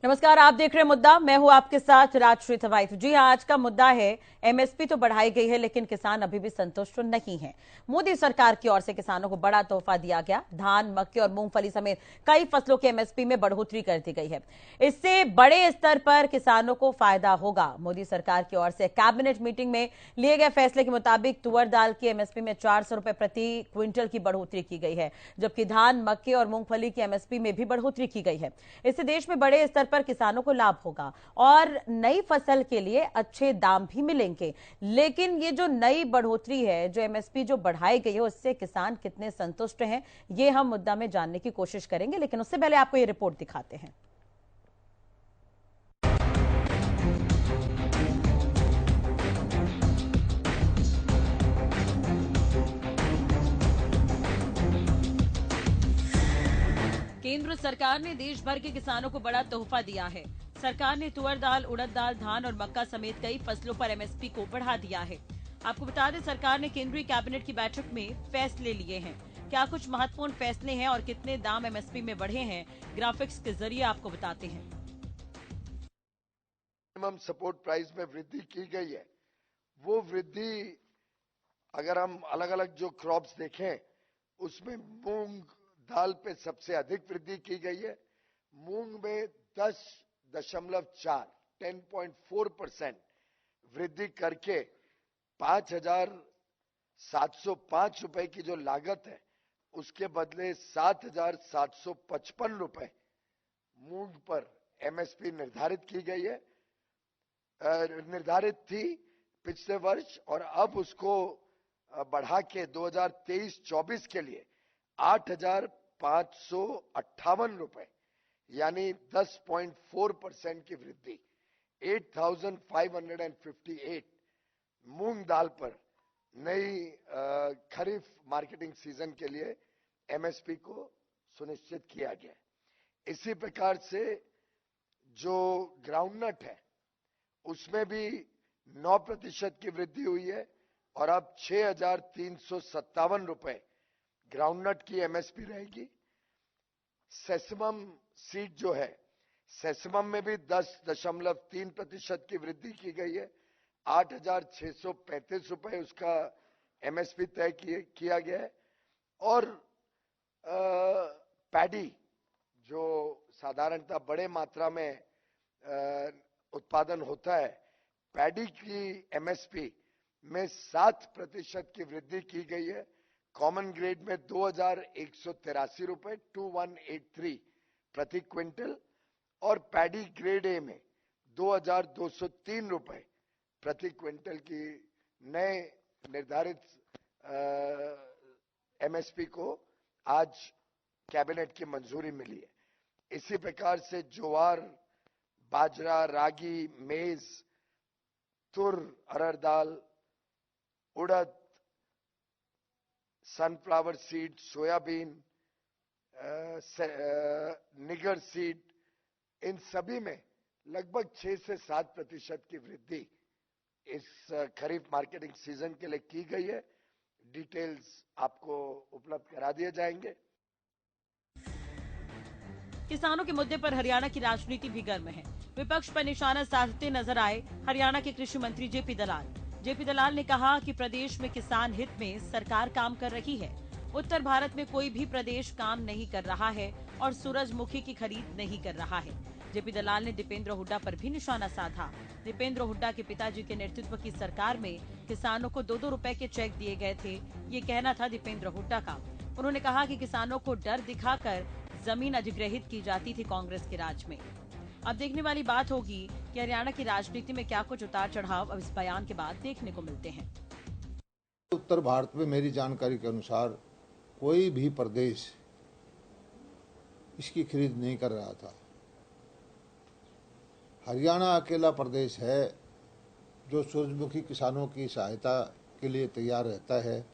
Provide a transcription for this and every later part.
नमस्कार, आप देख रहे हैं मुद्दा। मैं हूं आपके साथ राजश्री थवाइत। जी हां, आज का मुद्दा है एमएसपी तो बढ़ाई गई है लेकिन किसान अभी भी संतुष्ट नहीं हैं। मोदी सरकार की ओर से किसानों को बड़ा तोहफा दिया गया। धान, मक्के और मूंगफली समेत कई फसलों के एमएसपी में बढ़ोतरी कर दी गई है। इससे बड़े स्तर पर किसानों को फायदा होगा। मोदी सरकार की ओर से कैबिनेट मीटिंग में लिए गए फैसले के मुताबिक तुअर दाल की एमएसपी में 400 रुपए प्रति क्विंटल की बढ़ोतरी की गई है, जबकि धान, मक्के और मूंगफली की एमएसपी में भी बढ़ोतरी की गई है। इससे देश में बड़े स्तर पर किसानों को लाभ होगा और नई फसल के लिए अच्छे दाम भी मिलेंगे। लेकिन ये जो नई बढ़ोतरी है, जो एमएसपी जो बढ़ाई गई है, उससे किसान कितने संतुष्ट हैं, ये हम मुद्दा में जानने की कोशिश करेंगे। लेकिन उससे पहले आपको ये रिपोर्ट दिखाते हैं। केंद्र सरकार ने देश भर के किसानों को बड़ा तोहफा दिया है। सरकार ने तुअर दाल, उड़द दाल, धान और मक्का समेत कई फसलों पर एमएसपी को बढ़ा दिया है। आपको बता दें, सरकार ने केंद्रीय कैबिनेट की बैठक में फैसले लिए हैं। क्या कुछ महत्वपूर्ण फैसले हैं और कितने दाम एमएसपी में बढ़े हैं, ग्राफिक्स के जरिए आपको बताते हैं। मिनिमम सपोर्ट प्राइस में वृद्धि की गई है। वो वृद्धि अगर हम अलग अलग जो क्रॉप्स देखें, उसमें मूंग दाल पे सबसे अधिक वृद्धि की गई है। मूंग में 10.4 10.4% वृद्धि करके 5,705 रुपए की जो लागत है, उसके बदले 7,755 रुपए मूंग पर एमएसपी निर्धारित की गई है। निर्धारित थी पिछले वर्ष, और अब उसको बढ़ा के 2023-24 के लिए 8,558 रुपए, यानी 10.4% की वृद्धि, 8,558 मूंग दाल पर नई खरीफ मार्केटिंग सीजन के लिए एमएसपी को सुनिश्चित किया गया। इसी प्रकार से जो ग्राउंडनट है, उसमें भी 9% की वृद्धि हुई है और अब 6,357 रुपए ग्राउंडनट की एमएसपी रहेगी। सेसमम सीड जो है, सेसमम में भी 10.3% की वृद्धि की गई है। 8,635 रुपए उसका एमएसपी तय किया गया है। और पैडी जो साधारणतः बड़े मात्रा में उत्पादन होता है, पैडी की एमएसपी में 7% की वृद्धि की गई है। कॉमन ग्रेड में 2,183 रुपए 2183 प्रति क्विंटल, और पैडी ग्रेड ए में 2,203 रुपए प्रति क्विंटल की नए निर्धारित एमएसपी को आज कैबिनेट की मंजूरी मिली है। इसी प्रकार से ज्वार, बाजरा, रागी, मेज, तुर, अरहर दाल, उड़द, सनफ्लावर सीड, सोयाबीन, निगर सीड, इन सभी में लगभग 6 से 7% की वृद्धि इस खरीफ मार्केटिंग सीजन के लिए की गई है। डिटेल्स आपको उपलब्ध करा दिए जाएंगे। किसानों के मुद्दे पर हरियाणा की राजनीति भी गर्म है। विपक्ष पर निशाना साधते नजर आए हरियाणा के कृषि मंत्री जेपी दलाल। जेपी दलाल ने कहा कि प्रदेश में किसान हित में सरकार काम कर रही है। उत्तर भारत में कोई भी प्रदेश काम नहीं कर रहा है और सूरजमुखी की खरीद नहीं कर रहा है। जेपी दलाल ने दीपेंद्र हुड्डा पर भी निशाना साधा। दीपेंद्र हुड्डा के पिताजी के नेतृत्व की सरकार में किसानों को 2-2 रुपए के चेक दिए गए थे, ये कहना था दीपेंद्र हुड्डा का। उन्होंने कहा कि किसानों को डर दिखाकर जमीन अधिग्रहित की जाती थी कांग्रेस के राज में। अब देखने वाली बात होगी कि हरियाणा की राजनीति में क्या कुछ उतार चढ़ाव अब इस बयान के बाद देखने को मिलते हैं। उत्तर भारत में मेरी जानकारी के अनुसार कोई भी प्रदेश इसकी खरीद नहीं कर रहा था। हरियाणा अकेला प्रदेश है जो सूरजमुखी किसानों की सहायता के लिए तैयार रहता है,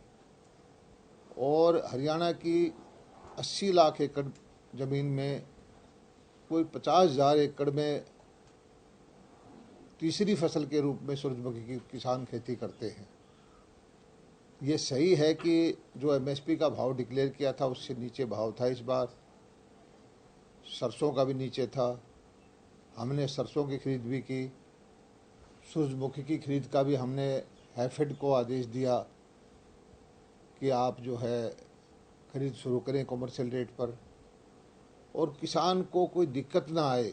और हरियाणा की 80 लाख एकड़ जमीन में कोई 50,000 एकड़ में तीसरी फसल के रूप में सूरजमुखी की किसान खेती करते हैं। ये सही है कि जो एमएसपी का भाव डिक्लेयर किया था उससे नीचे भाव था। इस बार सरसों का भी नीचे था, हमने सरसों की खरीद भी की, सूरजमुखी की खरीद का भी हमने हैफेड को आदेश दिया कि आप जो है खरीद शुरू करें कमर्शियल रेट पर, और किसान को कोई दिक्कत ना आए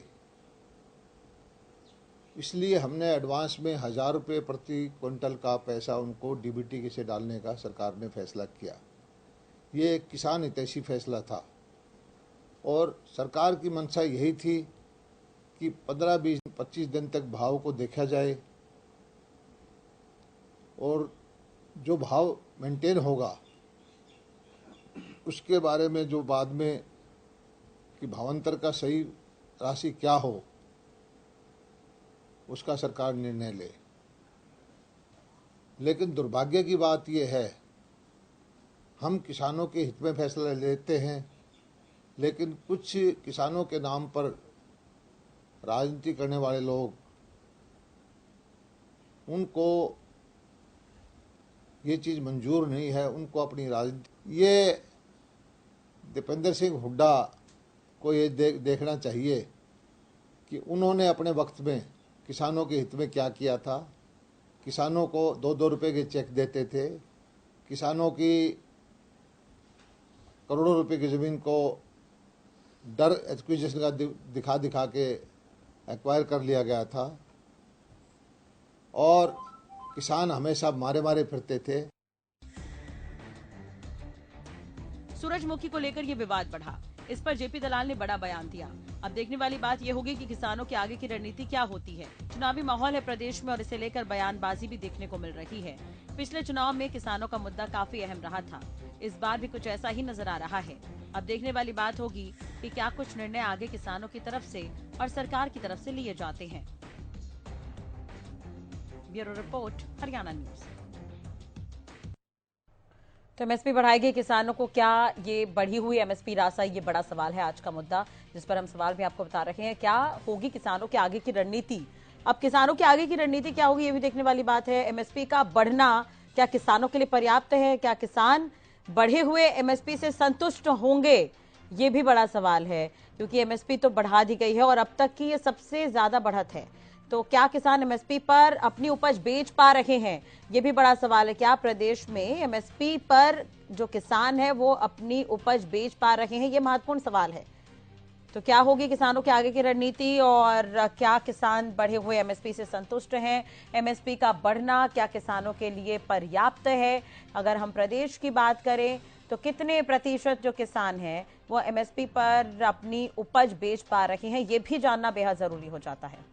इसलिए हमने एडवांस में 1,000 रुपये प्रति क्विंटल का पैसा उनको डीबीटी से डालने का सरकार ने फैसला किया। ये एक किसान हितैषी फैसला था और सरकार की मंशा यही थी कि 15, 20, 25 दिन तक भाव को देखा जाए और जो भाव मेंटेन होगा उसके बारे में जो बाद में कि भावांतर का सही राशि क्या हो उसका सरकार निर्णय ले। लेकिन दुर्भाग्य की बात यह है, हम किसानों के हित में फैसला लेते हैं लेकिन कुछ किसानों के नाम पर राजनीति करने वाले लोग, उनको ये चीज़ मंजूर नहीं है, उनको अपनी राजनीति, ये दीपेंद्र सिंह हुड्डा को ये देखना चाहिए कि उन्होंने अपने वक्त में किसानों के हित में क्या किया था। किसानों को 2-2 रुपए के चेक देते थे, किसानों की करोड़ों रुपए की ज़मीन को डर एक्विजिशन का दिखा दिखा के एक्वायर कर लिया गया था और किसान हमेशा मारे मारे फिरते थे। सूरजमुखी को लेकर ये विवाद बढ़ा, इस पर जेपी दलाल ने बड़ा बयान दिया। अब देखने वाली बात यह होगी कि किसानों के आगे की रणनीति क्या होती है। चुनावी माहौल है प्रदेश में और इसे लेकर बयानबाजी भी देखने को मिल रही है। पिछले चुनाव में किसानों का मुद्दा काफी अहम रहा था, इस बार भी कुछ ऐसा ही नजर आ रहा है। अब देखने वाली बात होगी कि क्या कुछ निर्णय आगे किसानों की तरफ से और सरकार की तरफ से लिए जाते हैं। Bureau report, Haryana news. तो एमएसपी बढ़ाएगी किसानों को, क्या ये बढ़ी हुई एमएसपी राशि, ये बड़ा सवाल है आज का मुद्दा, जिस पर हम सवाल भी आपको बता रहे हैं। क्या होगी किसानों के आगे की रणनीति? अब किसानों के आगे की रणनीति क्या होगी, ये भी देखने वाली बात है। एमएसपी का बढ़ना क्या किसानों के लिए पर्याप्त है? क्या किसान बढ़े हुए एमएसपी से संतुष्ट होंगे? ये भी बड़ा सवाल है, क्योंकि एमएसपी तो बढ़ा दी गई है और अब तक की ये सबसे ज्यादा बढ़त है। तो क्या किसान एमएसपी पर अपनी उपज बेच पा रहे हैं? ये भी बड़ा सवाल है। क्या प्रदेश में एमएसपी पर जो किसान है वो अपनी उपज बेच पा रहे हैं? ये महत्वपूर्ण सवाल है। तो क्या होगी किसानों के आगे की रणनीति और क्या किसान बढ़े हुए एमएसपी से संतुष्ट हैं? एमएसपी का बढ़ना क्या किसानों के लिए पर्याप्त है? अगर हम प्रदेश की बात करें तो कितने प्रतिशत जो किसान हैं वो एमएसपी पर अपनी उपज बेच पा रहे हैं, ये भी जानना बेहद जरूरी हो जाता है।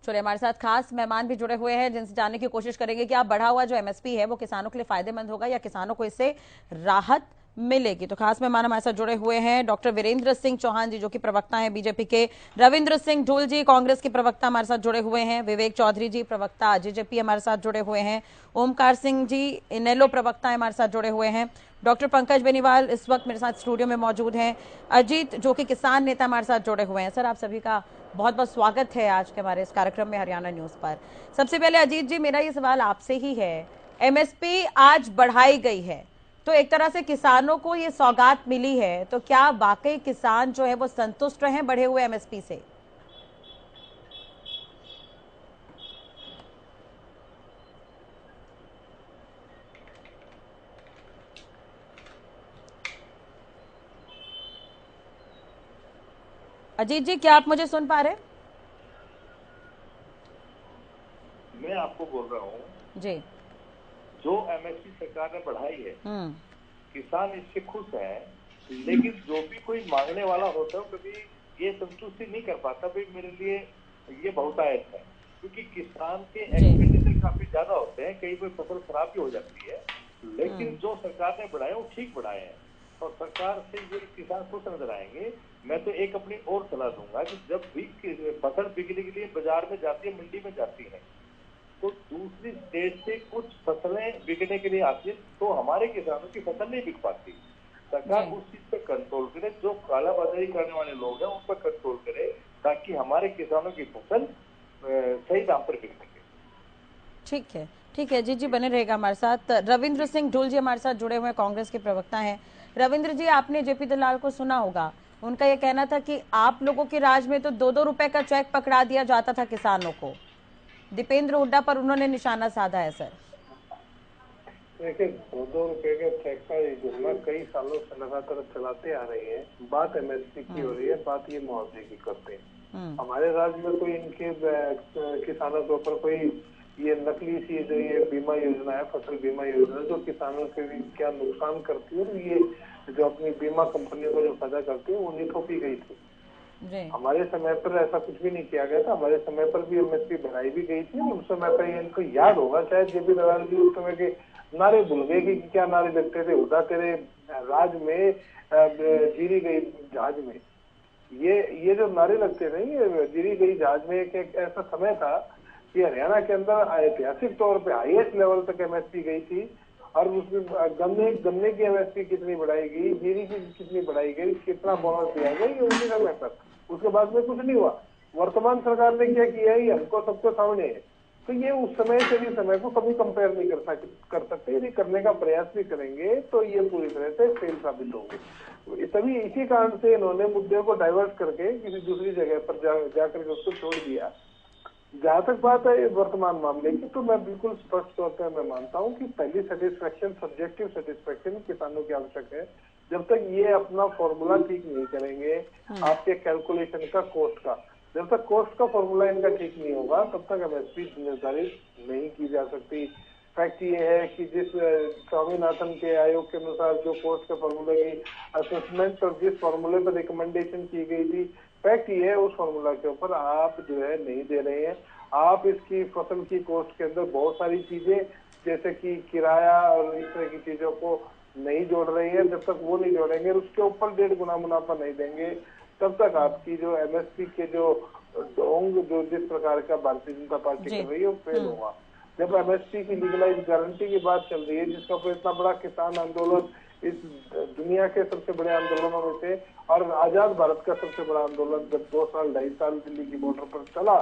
चलिए, हमारे साथ खास मेहमान भी जुड़े हुए हैं जिनसे जानने की कोशिश करेंगे कि आप बढ़ा हुआ जो एमएसपी है वो किसानों के लिए फायदेमंद होगा या किसानों को इससे राहत मिलेगी। तो खास मेहमान हमारे साथ जुड़े हुए हैं डॉक्टर वीरेंद्र सिंह चौहान जी, जो कि प्रवक्ता हैं बीजेपी के, रविंद्र सिंह ढूल जी कांग्रेस के प्रवक्ता हमारे साथ जुड़े हुए हैं, विवेक चौधरी जी प्रवक्ता जेजेपी हमारे साथ जुड़े हुए हैं, ओमकार सिंह जी इनेलो प्रवक्ता हमारे साथ जुड़े हुए हैं, डॉक्टर पंकज बेनीवाल इस वक्त मेरे साथ स्टूडियो में मौजूद हैं, अजीत जो कि किसान नेता हमारे साथ जुड़े हुए हैं। सर, आप सभी का बहुत बहुत स्वागत है आज के हमारे इस कार्यक्रम में हरियाणा न्यूज पर। सबसे पहले अजीत जी, मेरा ये सवाल आपसे ही है, एमएसपी आज बढ़ाई गई है तो एक तरह से किसानों को ये सौगात मिली है, तो क्या वाकई किसान जो है वो संतुष्ट हैं बढ़े हुए एमएसपी से? अजीत जी, क्या आप मुझे सुन पा रहे हैं? मैं आपको बोल रहा हूँ जी, जो एमएसपी सरकार ने बढ़ाई है किसान इससे खुश है, लेकिन जो भी कोई मांगने वाला होता है कभी ये संतुष्टि नहीं कर पाता भाई मेरे लिए ये बहुतायत है, क्योंकि किसान के एक्सपेंडिचर काफी ज्यादा होते हैं, कई कोई फसल खराब भी हो जाती है। लेकिन जो सरकार ने बढ़ाया वो ठीक बढ़ाए हैं और सरकार से ये किसान खुश नजर आएंगे। मैं तो एक अपनी और सलाह दूंगा कि जब भी फसल बिकने के लिए बाजार में जाती है, मंडी में जाती है, तो दूसरी स्टेट से कुछ फसलें बिकने के लिए आती है तो हमारे किसानों की फसल नहीं बिक पाती। सरकार उस चीज पर कंट्रोल करे, जो कालाबाजारी करने वाले लोग हैं उन पर कंट्रोल करे, ताकि हमारे किसानों की फसल सही दाम पर बिक सके। ठीक है, ठीक है जी बने रहेगा हमारे साथ। रविंद्र सिंह ढुल जी हमारे साथ जुड़े हुए हैं, कांग्रेस के प्रवक्ता हैं। रविंद्र जी, आपने जेपी दलाल को सुना होगा, उनका यह कहना था कि आप लोगों के राज में तो 2-2 रुपए का चेक पकड़ा दिया जाता था किसानों को। दीपेंद्र हुड्डा पर उन्होंने निशाना साधा है सर। देखिए, 2-2 रुपए के चेक का योजना कई सालों से लगातार चलाते आ रही है। बात एमएसपी की हो रही है, बात ये मुआवजे की करते हैं। हमारे राज्य में कोई इनके किसानों के ऊपर कोई ये नकली सी जो ये बीमा योजना है, फसल बीमा योजना, जो किसानों के भी क्या नुकसान करती है, और ये जो अपनी बीमा कंपनियों को जो फायदा करती है, वो नहीं थोपी गई थी। हमारे समय पर ऐसा कुछ भी नहीं किया गया था। हमारे समय पर भी एमएसपी बढ़ाई भी गई थी। उस समय पर इनको याद होगा शायद जेपी दलाल जी उस समय के नारे भूल गए कि क्या नारे लगते थे। हुड्डा तेरे राज में जीरी गई जहाज में, ये जो नारे लगते थे, ये जीरी गई जहाज में एक ऐसा समय था कि हरियाणा के अंदर ऐतिहासिक तौर पे हाईएस्ट लेवल तक एमएसपी गई थी। और उसमें गन्ने की एमएसपी कितनी बढ़ाई गई, जीरी की कितनी बढ़ाई गई, कितना बोनस दिया गया, ये उसी समय पर। उसके बाद में कुछ नहीं हुआ। वर्तमान सरकार ने क्या किया, ये हमको सबको सामने है। तो ये उस समय से भी समय को कभी कंपेयर नहीं कर सकते। यदि करने का प्रयास भी करेंगे तो ये पूरी तरह से फेल साबित होंगे। तभी इसी कारण से इन्होंने मुद्दे को डाइवर्ट करके किसी दूसरी जगह पर जाकर के उसको छोड़ दिया। जहां तक बात है वर्तमान मामले की, तो मैं बिल्कुल स्पष्ट तौर पर मैं मानता हूं कि पहली सेटिस्फेक्शन, सब्जेक्टिव सेटिस्फेक्शन किसानों की आवश्यक है। जब तक ये अपना फॉर्मूला ठीक नहीं करेंगे आपके कैलकुलेशन का, कॉस्ट का, जब तक कॉस्ट का फॉर्मूला इनका ठीक नहीं होगा तब तक एमएसपी निर्धारित नहीं की जा सकती। फैक्ट ये है कि जिस स्वामीनाथन के आयोग के अनुसार जो कॉस्ट के फॉर्मूले की असेसमेंट और जिस फॉर्मूले पर रिकमेंडेशन की गई थी, फैक्ट ये है उस फॉर्मूला के ऊपर आप जो है नहीं दे रहे हैं। आप इसकी फसल की कॉस्ट के अंदर बहुत सारी चीजें जैसे कि किराया और इस तरह की चीजों को नहीं जोड़ रही है। जब तक वो नहीं जोड़ेंगे, उसके ऊपर 1.5 गुना मुनाफा नहीं देंगे, तब तक आपकी जो एमएसपी के जो ढोंग जो जिस प्रकार का भारतीय जनता पार्टी कर रही है वो फेल होगा। जब एमएसपी की लीगलाइज गारंटी की बात चल रही है, जिसका ऊपर इतना बड़ा किसान आंदोलन इस दुनिया के सबसे बड़े आंदोलनों में से और आजाद भारत का सबसे बड़ा आंदोलन जब 2 साल 2.5 साल दिल्ली की बॉर्डर पर चला,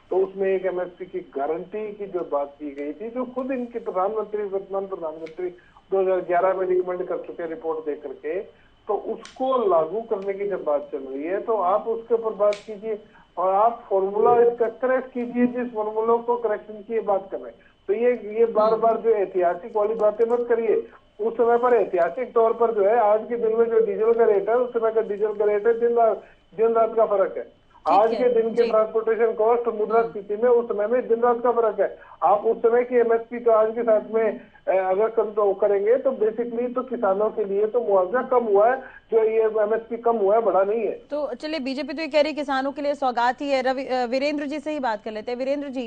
तो उसमें एक एमएसपी की गारंटी की जो बात की गई थी, जो खुद इनके प्रधानमंत्री, वर्तमान प्रधानमंत्री 2011 में रिकमेंड कर चुके रिपोर्ट दे करके, तो उसको लागू करने की जब बात चल रही है तो आप उसके ऊपर बात कीजिए और आप फॉर्मूला इसका करेक्ट कीजिए जिस फॉर्मूला को करेक्शन की बात कर रहे हैं। तो ये बार बार जो ऐतिहासिक वाली बातें मत करिए। उस समय पर ऐतिहासिक तौर पर जो है आज के दिन में जो डीजल का रेट है, उस समय का डीजल का रेट है दिन रात का फर्क है। आज के दिन के ट्रांसपोर्टेशन कॉस्ट मुद्रास्फीति में उस समय में दिन रात का फर्क है। आप उस समय की एमएसपी तो आज के साथ में अगर कंट्रोल करेंगे तो बेसिकली तो किसानों के लिए तो मुआवजा कम हुआ है, जो ये एमएसपी कम हुआ है, बढ़ा नहीं है। तो चलिए, बीजेपी तो ये कह रही है किसानों के लिए सौगात ही है। वीरेंद्र जी से ही बात कर लेते हैं। वीरेंद्र जी,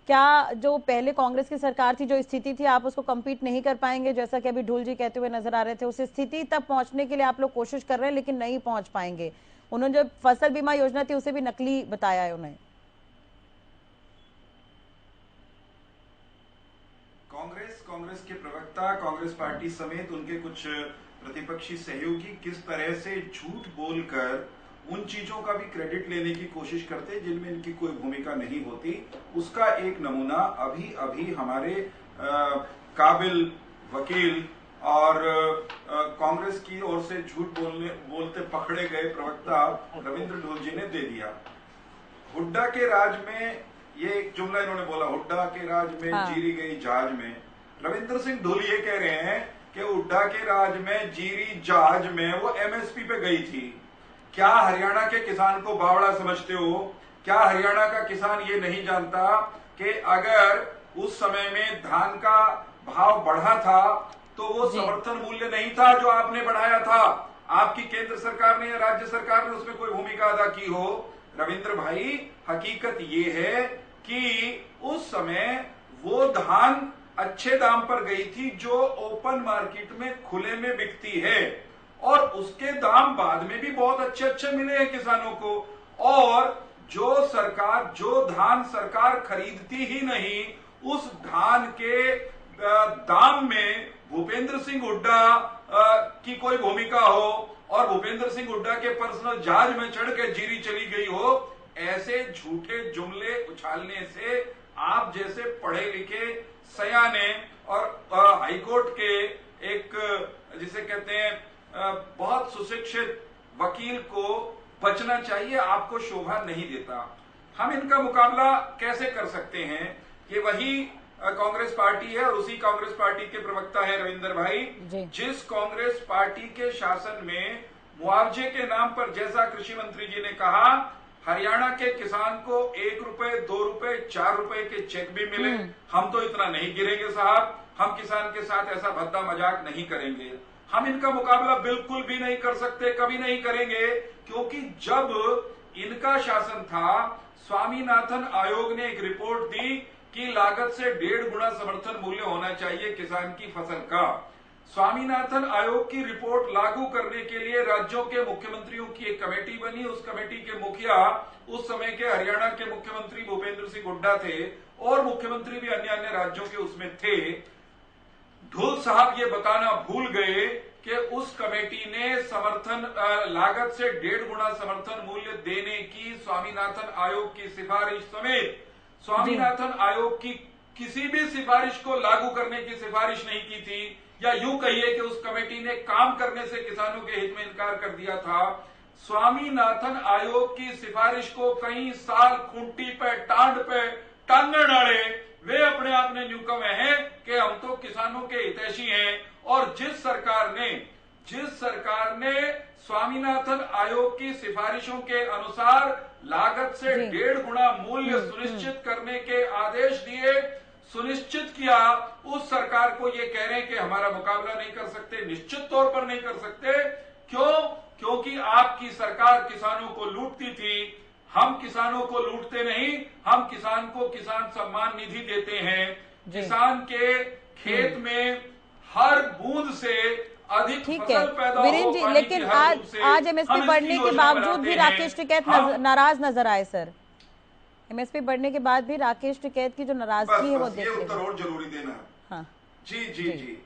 क्या जो पहले कांग्रेस की सरकार थी, जो स्थिति थी, आप उसको कम्पीट नहीं कर पाएंगे? जैसा कि अभी ढुल जी कहते हुए नजर आ रहे थे, उस स्थिति तक पहुंचने के लिए आप लोग कोशिश कर रहे हैं लेकिन नहीं पहुंच पाएंगे। उन्होंने जो फसल बीमा योजना थी उसे भी नकली बताया है उन्हें। कांग्रेस के प्रवक्ता, कांग्रेस पार्टी समेत उनके कुछ प्रतिपक्षी सहयोगी किस तरह से झूठ बोलकर उन चीजों का भी क्रेडिट लेने की कोशिश करते जिनमें इनकी कोई भूमिका नहीं होती, उसका एक नमूना अभी हमारे काबिल वकील और कांग्रेस की ओर से झूठ बोलते पकड़े गए प्रवक्ता रविंद्र ढोल जी ने दे दिया। हुड्डा के राज में, ये एक जुमला इन्होंने बोला, हुड्डा के राज में जीरी गई जहाज में। रविंद्र सिंह ढोल ये कह रहे हैं कि हुड्डा के राज में जीरी जहाज में वो एमएसपी पे गई थी। क्या हरियाणा के किसान को बावड़ा समझते हो? क्या हरियाणा का किसान ये नहीं जानता कि अगर उस समय में धान का भाव बढ़ा था तो वो समर्थन मूल्य नहीं था जो आपने बढ़ाया था? आपकी केंद्र सरकार ने या राज्य सरकार ने उसमें कोई भूमिका अदा की हो? रविंद्र भाई, हकीकत ये है कि उस समय वो धान अच्छे दाम पर गई थी जो ओपन मार्केट में खुले में बिकती है, और उसके दाम बाद में भी बहुत अच्छे मिले हैं किसानों को। और जो धान सरकार खरीदती ही नहीं, उस धान के दाम में भूपेंद्र सिंह हुड्डा की कोई भूमिका हो और भूपेंद्र सिंह हुड्डा के पर्सनल जहाज में चढ़ के जीरी चली गई हो, ऐसे झूठे जुमले उछालने से आप जैसे पढ़े लिखे सयाने और हाईकोर्ट के एक जिसे कहते हैं बहुत सुशिक्षित वकील को बचना चाहिए, आपको शोभा नहीं देता। हम इनका मुकाबला कैसे कर सकते हैं? ये वही कांग्रेस पार्टी है और उसी कांग्रेस पार्टी के प्रवक्ता है रविंदर भाई, जिस कांग्रेस पार्टी के शासन में मुआवजे के नाम पर, जैसा कृषि मंत्री जी ने कहा, हरियाणा के किसान को 1 रुपए, 2 रुपए, 4 रुपए के चेक भी मिले। हम तो इतना नहीं गिरेंगे साहब, हम किसान के साथ ऐसा भद्दा मजाक नहीं करेंगे। हम इनका मुकाबला बिल्कुल भी नहीं कर सकते, कभी नहीं करेंगे, क्योंकि जब इनका शासन था, स्वामीनाथन आयोग ने एक रिपोर्ट दी कि लागत से 1.5 गुना समर्थन मूल्य होना चाहिए किसान की फसल का। स्वामीनाथन आयोग की रिपोर्ट लागू करने के लिए राज्यों के मुख्यमंत्रियों की एक कमेटी बनी। उस कमेटी के मुखिया उस समय के हरियाणा के मुख्यमंत्री भूपेंद्र सिंह हुड्डा थे और मुख्यमंत्री भी अन्य अन्य राज्यों के उसमें थे। धुल साहब ये बताना भूल गए कि उस कमेटी ने समर्थन लागत से 1.5 गुना समर्थन मूल्य देने की स्वामीनाथन आयोग की सिफारिश समेत स्वामीनाथन आयोग की किसी भी सिफारिश को लागू करने की सिफारिश नहीं की थी, या यूं कहिए कि उस कमेटी ने काम करने से किसानों के हित में इनकार कर दिया था। स्वामीनाथन आयोग की सिफारिश को कई साल खूंटी पे टांड पे टांगे डाले, वे अपने आप में न्यूकम है कि हम तो किसानों के हितैषी हैं। और जिस सरकार ने स्वामीनाथन आयोग की सिफारिशों के अनुसार लागत से 1.5 गुना मूल्य सुनिश्चित करने के आदेश दिए, सुनिश्चित किया, उस सरकार को ये कह रहे हैं कि हमारा मुकाबला नहीं कर सकते। निश्चित तौर पर नहीं कर सकते। क्यों? क्योंकि आपकी सरकार किसानों को लूटती थी। हम किसानों को लूटते नहीं, हम किसान को किसान सम्मान निधि देते हैं। किसान के खेत में हर बूंद से अधिक फसल पैदा हो। वीरेंद्र जी, लेकिन आज एमएसपी बढ़ने के बावजूद भी राकेश टिकैत नाराज नजर आए सर। एमएसपी बढ़ने के बाद भी राकेश टिकैत की जो नाराजगी है वो देखिए। ये उत्तर और जरूरी देना। हाँ। जी।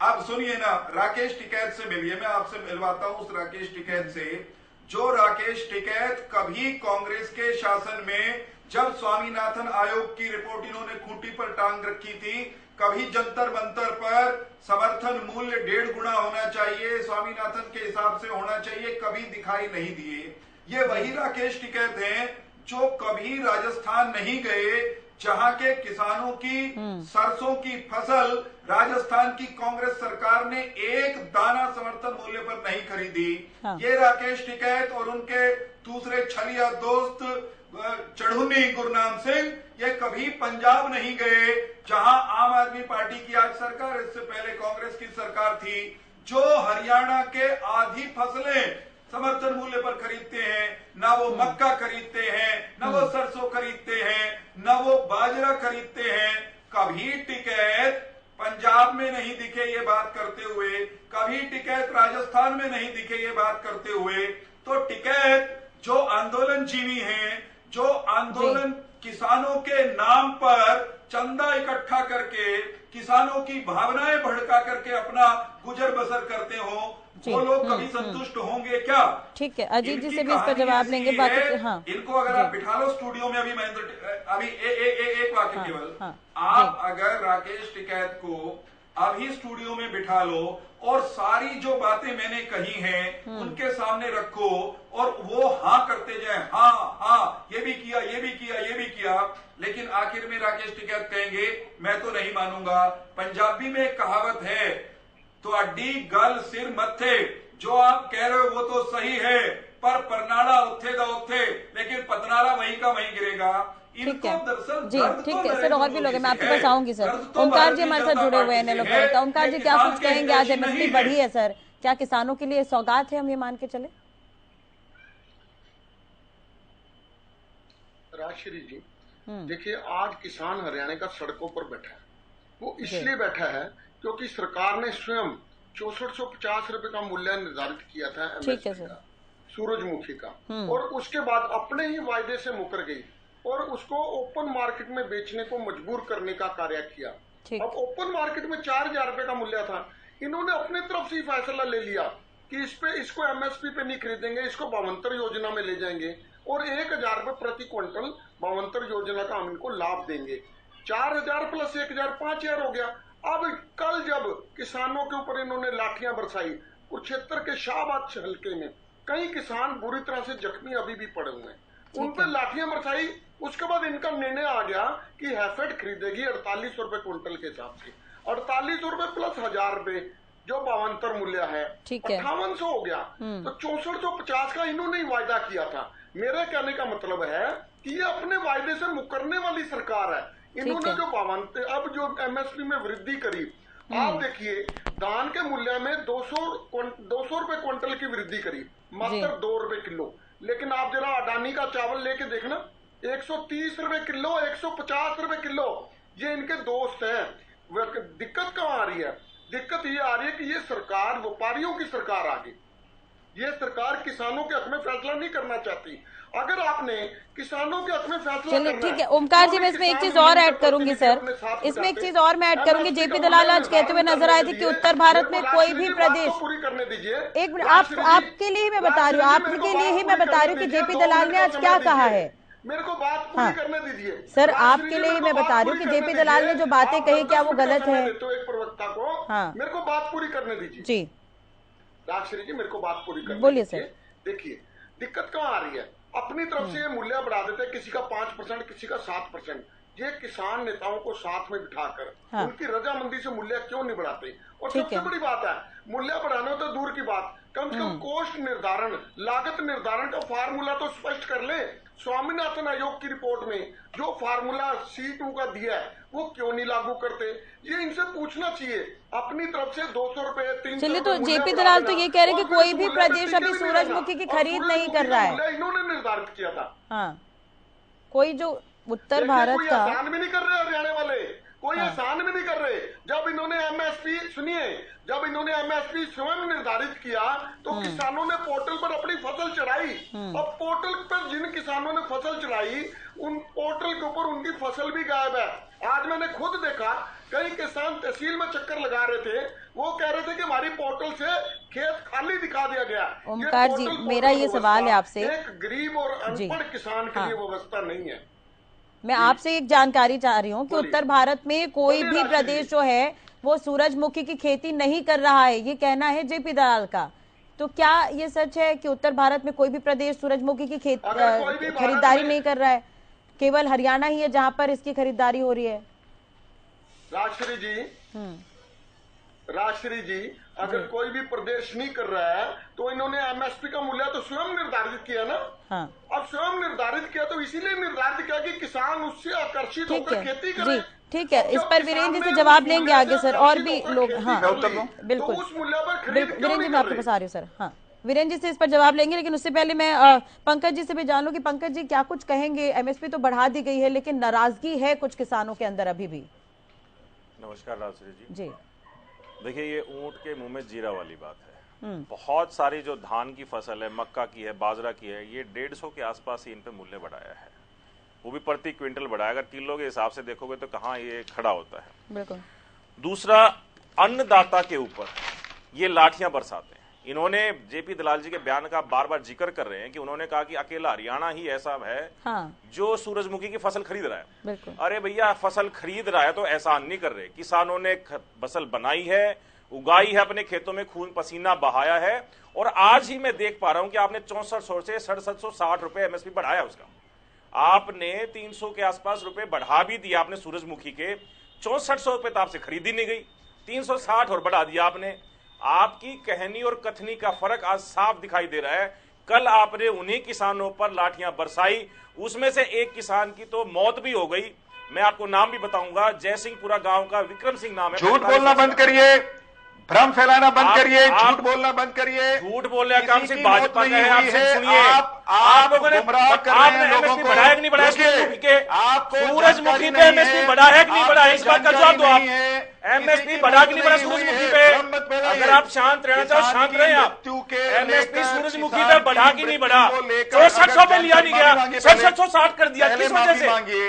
अब सुनिए ना, राकेश टिकैत से मिलिए, मैं आपसे मिलवाता हूं उस राकेश टिकैत से जो राकेश टिकैत कभी कांग्रेस के शासन में, जब स्वामीनाथन आयोग की रिपोर्ट इन्होंने खूंटी पर टांग रखी थी, कभी जंतर मंतर पर समर्थन मूल्य 1.5 गुना होना चाहिए, स्वामीनाथन के हिसाब से होना चाहिए, कभी दिखाई नहीं दिए। ये वही राकेश टिकैत हैं जो कभी राजस्थान नहीं गए, जहां के किसानों की सरसों की फसल राजस्थान की कांग्रेस सरकार ने एक दाना समर्थन मूल्य पर नहीं खरीदी। हाँ। ये राकेश टिकैत और उनके दूसरे छलिया दोस्त चढ़ुन्नी गुरनाम सिंह, ये कभी पंजाब नहीं गए, जहां आम आदमी पार्टी की आज सरकार, इससे पहले कांग्रेस की सरकार थी, जो हरियाणा के आधी फसलें समर्थन मूल्य पर खरीदते हैं। ना वो मक्का खरीदते हैं, ना वो सरसों खरीदते हैं, ना वो बाजरा खरीदते हैं। कभी टिकैत पंजाब में नहीं दिखे ये बात करते हुए, कभी टिकैत राजस्थान में नहीं दिखे ये बात करते हुए। तो टिकैत जो आंदोलन जीवी हैं, जो आंदोलन किसानों के नाम पर चंदा इकट्ठा करके किसानों की भावनाएं भड़का करके अपना गुजर बसर करते हो, वो लोग कभी संतुष्ट होंगे क्या? ठीक है, अजीत जी से भी इस पर जवाब लेंगे। बाकी हाँ, इनको अगर आप बिठा लो स्टूडियो में, अभी एक वाक्य केवल, आप अगर राकेश टिकैत को अभी स्टूडियो में बिठा लो और सारी जो बातें मैंने कही हैं उनके सामने रखो और वो हाँ करते जाए, हाँ ये भी किया, ये भी किया, ये भी किया, लेकिन आखिर में राकेश टिकैत कहेंगे मैं तो नहीं मानूंगा। पंजाबी में एक कहावत है, तो अड्डी गल सिर मत्थे, जो आप कह रहे हो वो तो सही है, पर परनाड़ा उत्थे दा उत्थे, लेकिन पतनाड़ा वहीं का वहीं गिरेगा। ठीक है जी, ठीक है सर, और भी लोग हैं, मैं आपके पास आऊंगी सर। ओमकार जी हमारे साथ जुड़े हुए हैं लोग। ओमकार जी, क्या कुछ कहेंगे? आज एमएसपी बढ़ी है सर, क्या किसानों के लिए सौगात है, हम ये मान के चले? राजश्री जी, देखिए आज किसान हरियाणा का सड़कों पर बैठा है, वो इसलिए बैठा है क्योंकि सरकार ने स्वयं 6450 रुपए का मूल्य निर्धारित किया था एमएसपी का, सूरजमुखी का, और उसके बाद अपने ही वायदे से मुकर गई और उसको ओपन मार्केट में बेचने को मजबूर करने का कार्य किया। अब ओपन मार्केट में 4000 रुपए का मूल्य था, इन्होंने अपने तरफ से ही फैसला ले लिया कि इसको एमएसपी पे नहीं खरीदेंगे, इसको भावांतर योजना में ले जाएंगे और 1000 रुपए प्रति क्विंटल भावांतर योजना का हम इनको लाभ देंगे। 4,000 प्लस 1,000 5,000 हो गया। अब कल जब किसानों के ऊपर इन्होंने लाठियां बरसाई, कुरुक्षेत्र के शाहबाद हल्के में कई किसान बुरी तरह से जख्मी अभी भी पड़े हुए हैं, उन पर लाठियां बरसाई। उसके बाद इनका निर्णय आ गया कि हैफेड खरीदेगी 48 रुपए क्विंटल के हिसाब से, 48 रुपए प्लस 1,000 रुपए जो भावांतर मूल्य है 5800 हो गया। तो 6450 का इन्होंने ही वायदा किया था। मेरे कहने का मतलब है कि ये अपने वायदे से मुकरने वाली सरकार है। इन्होंने जो भावांतर, अब जो एमएसपी में वृद्धि करी, आप देखिए धान के मूल्य में 200 रुपए क्विंटल की वृद्धि करी, मात्र 2 रुपए किलो। लेकिन आप जरा अडानी का चावल लेके देखना, 130 रुपए किलो, 150 रुपए किलो। ये इनके दोस्त हैं। दिक्कत कहाँ आ रही है? दिक्कत ये आ रही है कि ये सरकार व्यापारियों की सरकार आ गई। ये सरकार किसानों के हक में फैसला नहीं करना चाहती। अगर आपने किसानों के हक में फैसला, चलिए ठीक है ओमकार जी, मैं इसमें एक चीज और ऐड करूंगी सर, इसमें एक चीज और मैं ऐड करूंगी। जेपी दलाल आज कहते हुए नजर आए थे कि उत्तर भारत में कोई भी प्रदेश, पूरी करने दीजिए। एक मिनट, आपके लिए ही मैं बता रही हूँ, आपके लिए ही मैं बता रही हूँ कि जेपी दलाल ने आज क्या कहा है। मेरे को बात पूरी करने दीजिए सर, आपके लिए ही मैं बता रही हूँ कि जेपी दलाल ने जो बातें कही क्या वो गलत है? तो एक प्रवक्ता को मेरे को बात पूरी करने दीजिए जी। राजश्री जी, मेरे को बात पूरी करने बोलिए सर। देखिए दिक्कत कहाँ आ रही है? अपनी तरफ से ये मूल्य बढ़ा देते हैं, किसी का 5%, किसी का 7%। ये किसान नेताओं को साथ में बिठाकर उनकी रजामंदी से मूल्य क्यों नहीं बढ़ाते? और सबसे बड़ी बात है, मूल्य बढ़ाना तो दूर की बात, कम से कम कोस्ट निर्धारण, लागत निर्धारण का फार्मूला तो स्पष्ट कर ले। स्वामीनाथन आयोग की रिपोर्ट में जो फार्मूला C2 का दिया है वो क्यों नहीं लागू करते? ये इनसे पूछना चाहिए। अपनी तरफ से 200 रुपए 300। चलिए, तो जेपी दलाल तो ये कह रहे हैं कि कोई भी प्रदेश अभी सूरजमुखी की खरीद नहीं कर रहा है। इन्होंने निर्धारित किया था। हाँ, कोई जो उत्तर भारत का आसान भी नहीं कर रहे हरियाणा वाले, कोई आसान भी नहीं कर रहे। जब इन्होंने एमएसपी, सुनिए, जब इन्होंने एमएसपी स्वयं निर्धारित किया तो किसानों ने पोर्टल पर अपनी फसल चढ़ाई। अब पोर्टल पर जिन किसानों ने फसल चढ़ाई, उन पोर्टल के ऊपर उनकी फसल भी गायब है। आज मैंने खुद देखा, कई किसान तहसील में चक्कर लगा रहे थे, वो कह रहे थे कि हमारी पोर्टल से खेत खाली दिखा दिया गया। ओमकार जी, मेरा ये सवाल है आपसे, एक गरीब और अनपढ़ किसान के लिए व्यवस्था नहीं है। मैं आपसे एक जानकारी चाह रही हूँ कि उत्तर भारत में कोई भी प्रदेश जो है वो सूरजमुखी की खेती नहीं कर रहा है, ये कहना है जेपी दलाल का। तो क्या ये सच है कि उत्तर भारत में कोई भी प्रदेश सूरजमुखी की खरीदारी नहीं कर रहा है? केवल हरियाणा ही है जहां पर इसकी खरीदारी हो रही है? राजश्री जी, अगर कोई भी प्रदेश नहीं कर रहा है तो इन्होंने एमएसपी का मूल्य तो स्वयं निर्धारित किया ना। अब स्वयं निर्धारित किया तो इसीलिए निर्धारित किया कि किसान उससे आकर्षित होकर खेती करे। ठीक है, इस पर वीरेंद्र जी से जवाब लेंगे आगे सर, और भी लोग। हाँ बिल्कुल, तो उस मूल्य पर वीरेंद्र जी मैं आपके पास आ रही हूँ सर। हाँ, वीरेंद्र जी से इस पर जवाब लेंगे, लेकिन उससे पहले मैं पंकज जी से भी जान लूं कि पंकज जी क्या कुछ कहेंगे। एमएसपी तो बढ़ा दी गई है लेकिन नाराजगी है कुछ किसानों के अंदर अभी भी। नमस्कार राजश्री जी। देखिए, ये ऊंट के मुंह में जीरा वाली बात है। बहुत सारी जो धान की फसल है, मक्का की है, बाजरा की है, ये 150 के आसपास ही इन पे मूल्य बढ़ाया है, वो भी प्रति क्विंटल बढ़ाया। अगर किलो के हिसाब से देखोगे तो कहाँ ये खड़ा होता है। बिल्कुल। दूसरा, अन्नदाता के ऊपर ये लाठियां बरसाते हैं। इन्होंने जेपी दलाल जी के बयान का बार बार जिक्र कर रहे हैं कि उन्होंने कहा कि अकेला हरियाणा ही ऐसा है जो सूरजमुखी की फसल खरीद रहा है। बिल्कुल। अरे भैया, फसल खरीद रहा है तो एहसान नहीं कर रहे। किसानों ने फसल बनाई है, उगाई है, अपने खेतों में खून पसीना बहाया है, और आज ही मैं देख पा रहा हूं कि आपने 6400 से 6760 रुपए एमएसपी बढ़ाया उसका। आपने 300 के आसपास रुपए बढ़ा भी दिया आपने सूरजमुखी के। 6400 रुपए तो आपसे खरीदी नहीं गई, 360 और बढ़ा दिया आपने। आपकी कहनी और कथनी का फर्क आज साफ दिखाई दे रहा है। कल आपने उन्हीं किसानों पर लाठियां बरसाई, उसमें से एक किसान की तो मौत भी हो गई। मैं आपको नाम भी बताऊंगा, जयसिंहपुरा गांव का विक्रम सिंह नाम है। झूठ बोलना बंद करिए, भ्रम फैलाना बंद करिए, झूठ बोलना बंद करिए। झूठ बोलने का काम सिर्फ भाजपा का है। आप सुनिए, आप लोगों ने एमएसपी बढ़ाया कि नहीं बढ़ाया? सूरजमुखी पे एमएसपी बढ़ा है कि नहीं बढ़ा है? इस बात का जवाब दो आप। एमएसपी बढ़ा कि नहीं बढ़ा सूरजमुखी पे? अगर आप शांत रहना चाहो शांत रहे आप। एमएसपी सूरजमुखी पे बढ़ा कि नहीं बढ़ा? 6400 पे लिया नहीं गया, 6760 कर दिया। किस वजह से?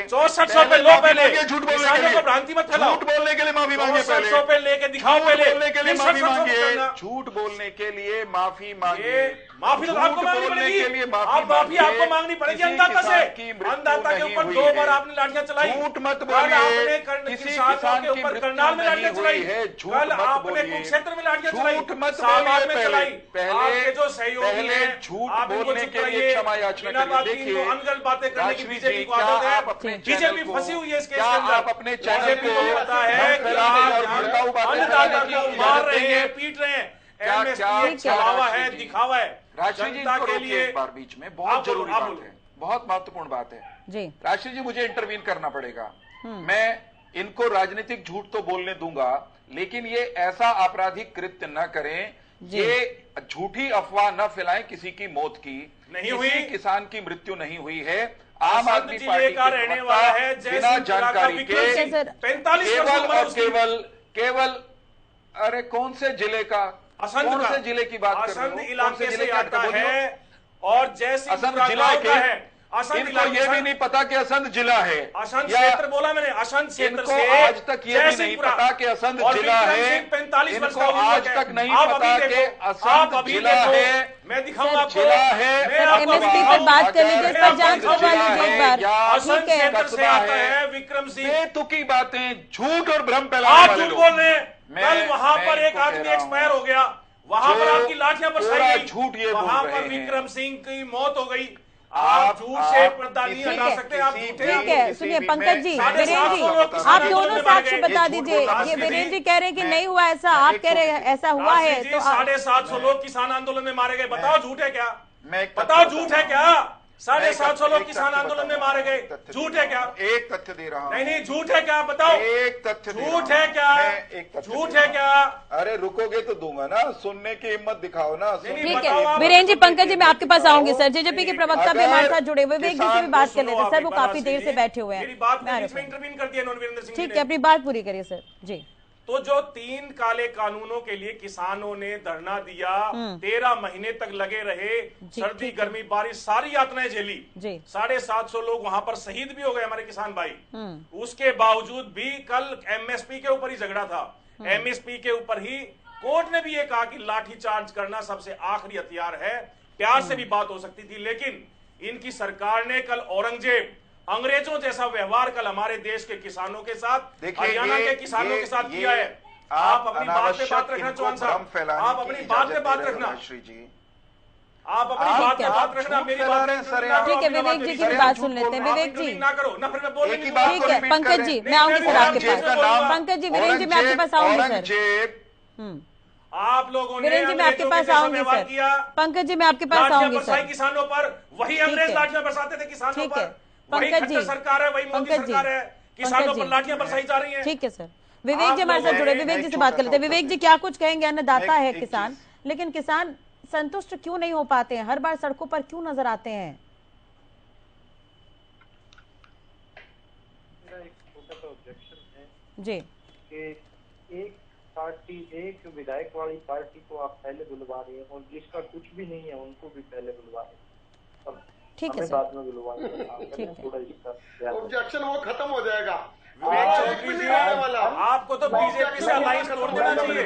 6400 पे लो पहले, किसानों को भ्रांति मत फैलाओ। झूठ बोलने के लिए माफी मांगिए, 6400 पे लेके दिखाओ पहले, 6700 पे झूठ बोलने के लिए माफी मांगे। माफी तो आपको मांगनी पड़ेगी, आप माफी आपको मांगनी पड़ेगी अन्नदाता से। अन्नदाता के ऊपर 2 बार आपने लाठियां चलाई, झूठ मत कल बोलिए। आपने किसी किसानों किसान के की ऊपर मृत्यु करनाल में नहीं लाठियां हुई चलाई है, झूठ कल मत आपने बोलिए। कुरुक्षेत्र में लाठियां चलाई, झूठ मत सामाज बोलिए। में चलाई। पहले आपके जो सहयोगी हैं, झूठ आप इनको बोलने चुप के लिए कराइए। क्षमा याचना बिना बात करिए। की इनको अनगढ़ बातें करने की राजश्री बीजेपी जी, को क्या आदत है। आप अपने बीजेपी चैनल फंसी हुई है इस केस क्या के अंदर। आप अपने चैनल बीजेपी को पता है कि फैलाने आप और भड़काऊ बातें अन्नदाता फैलाने को की मार इजाजत रहे देंगे? हैं, पीट रहे हैं। क्या एमएसपी एक छलावा है, दिखावा है राजश्री जी, जनता इनको के रोकिए लिए। एक बार बीच में, बहुत जरूरी आप बात बोलो। है, बहुत महत्वपूर्ण बात है जी राजश्री जी, मुझे इंटरवीन करना पड़ेगा। मैं इनको राजनीतिक झूठ तो बोलने दूंगा, लेकिन ये ऐसा आपराधिक कृत्य न करें, ये झूठी अफवाह न फैलाएं किसी की मौत की नहीं हुई, किसान की मृत्यु नहीं हुई है। आम आदमी पार्टी का रहने वाला है, बिना जानकारी के 45 केवल और केवल अरे कौन से जिले का, कौन से जिले की बात कर रहे हो? इलाके से आता है और जैसे असंध जिला है। इनको ये भी नहीं पता कि असंध जिला है। असंध क्षेत्र बोला मैंने, असंध क्षेत्र इनको आज तक ये भी नहीं पता कि असंध जिला है। 45 वर्ष इनको आज तक नहीं पता कि असंध जिला है। मैं दिखाऊंगा आपको, जिला है। एमएसपी पर बात कर लीजिए, इस पर जांच करवा लीजिए एक बार। असंध क्षेत्र से आता है विक्रम सिंह। बेतुकी बातें, झूठ और भ्रम फैलाने आप वाले झूठ लोग। बोल रहे हैं। कल वहां पर एक आदमी एक्सपायर हो गया, वहां पर आपकी लाठियां बरसाई गई, झूठ ये वहां बोल पर रहे हैं। विक्रम सिंह की मौत हो गई। आप झूठ से पर्दा नहीं हटा सकते। आप झूठे ठीक है, सुनिए पंकज जी, वीरेंद्र जी, आप दोनों साक्ष्य बता दीजिए। ये वीरेंद्र जी कह रहे हैं कि नहीं हुआ ऐसा, आप कह रहे हैं ऐसा हुआ है, तो 750 लोग किसान आंदोलन में मारे गए। बताओ झूठ है क्या? मैं बताओ झूठ है क्या? 750 लोग किसान आंदोलन में मारे गए, झूठ है क्या? एक तथ्य दे रहा हूं। नहीं, झूठ है क्या? बताओ। एक तथ्य दे रहा हूं। झूठ है क्या? एक तथ्य झूठ है क्या? अरे रुकोगे तो दूंगा ना, सुनने की हिम्मत दिखाओ ना। ठीक है वीरेंद्र जी, पंकज जी मैं आपके पास आऊंगी सर। जेजेपी के प्रवक्ता भी हमारे साथ जुड़े हुए, विवेक जी से भी बात कर लेते हैं सर, वो काफी देर से बैठे हुए हैं। मेरी बात में इंटरवीन कर दिया वीरेंद्र सिंह। ठीक है, अपनी बात पूरी करिए सर जी। तो जो 3 काले कानूनों के लिए किसानों ने धरना दिया, 13 महीने तक लगे रहे, सर्दी गर्मी बारिश सारी यातनाएं झेली, 750 लोग वहां पर शहीद भी हो गए हमारे किसान भाई। उसके बावजूद भी कल एमएसपी के ऊपर ही झगड़ा था। एमएसपी के ऊपर ही कोर्ट ने भी ये कहा कि लाठी चार्ज करना सबसे आखिरी हथियार है, प्यार से भी बात हो सकती थी। लेकिन इनकी सरकार ने कल औरंगजेब अंग्रेजों जैसा व्यवहार कल हमारे देश के किसानों के साथ, हरियाणा के किसानों के साथ किया है। आप अपनी बात पे बात रखना चौहान साहब, आप अपनी बात पे बात रखना, श्री जी आप अपनी बात पे बात रखना, मेरी बात। ठीक है, विवेक जी की भी बात सुन लेते हैं। विवेक जी ना करो ना, फिर मैं बोल ठीक है, पंकज जी मैं आऊंगी सर आपके पास। पंकज जी, वीरेंद्र जी मैं आपके पास आऊंगी सर। आप लोगों ने वीरेंद्र जी मैं आपके पास आऊंगी सर। पंकज जी मैं आपके पास आऊंगी सर। किसानों पर वही अंग्रेज लाठियां बरसाते थे किसानों पर। पंकज जी, सरकार है, वही मोदी सरकार है, किसानों पर लाठियां बरसाई जा रही हैं। ठीक है सर, विवेक जी हमारे साथ जुड़े, विवेक जी से बात कर लेते हैं। विवेक जी क्या कुछ कहेंगे? अन्नदाता है किसान, लेकिन किसान संतुष्ट क्यों नहीं हो पाते हैं? हर बार सड़कों पर क्यों नजर आते हैं? मेरा एक छोटा सा ऑब्जेक्शन है जी कि एक पार्टी, एक विधायक वाली पार्टी को आप पहले बुलवा रहे हैं और जिसका कुछ भी नहीं है उनको भी पहले बुलवा रहे हैं। ठीक है बाद में बुलवा रहे हैं। ठीक है, थोड़ा इसका ऑब्जेक्शन वो खत्म हो जाएगा। आपको तो बीजेपी से अलायंस तोड़ देना चाहिए।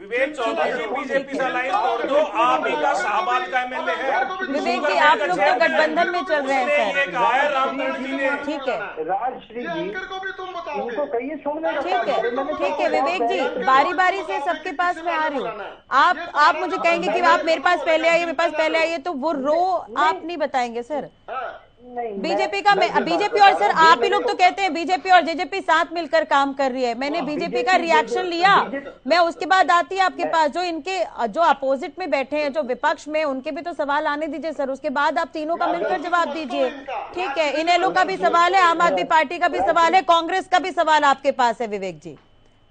विवेक चौधरी जी बीजेपी से अलायंस तोड़ दो, आप इनका शाहबाद का एमएलए है। विवेक जी आप लोग तो गठबंधन में चल रहे हैं सर। कहा है रामचंद्र जी ने। ठीक है राजश्री जी को भी तुम बताओ, उनको कहिए छोड़ने का। ठीक है विवेक जी, बारी बारी से सबके पास मैं आ रही हूँ। आप मुझे कहेंगे कि आप मेरे पास पहले आइए, मेरे पास पहले आइए, तो वो रो आप नहीं बताएंगे सर। बीजेपी का बीजेपी और सर आप ही लोग तो कहते हैं बीजेपी और जेजेपी साथ मिलकर काम कर रही है। मैंने बीजेपी का रिएक्शन लिया, मैं उसके बाद आती है आपके पास। जो इनके जो अपोजिट में बैठे हैं, जो विपक्ष में, उनके भी तो सवाल आने दीजिए सर। उसके बाद आप तीनों का मिलकर जवाब दीजिए। ठीक है, इनेलो का भी सवाल है, आम आदमी पार्टी का भी सवाल है, कांग्रेस का भी सवाल आपके पास है। विवेक जी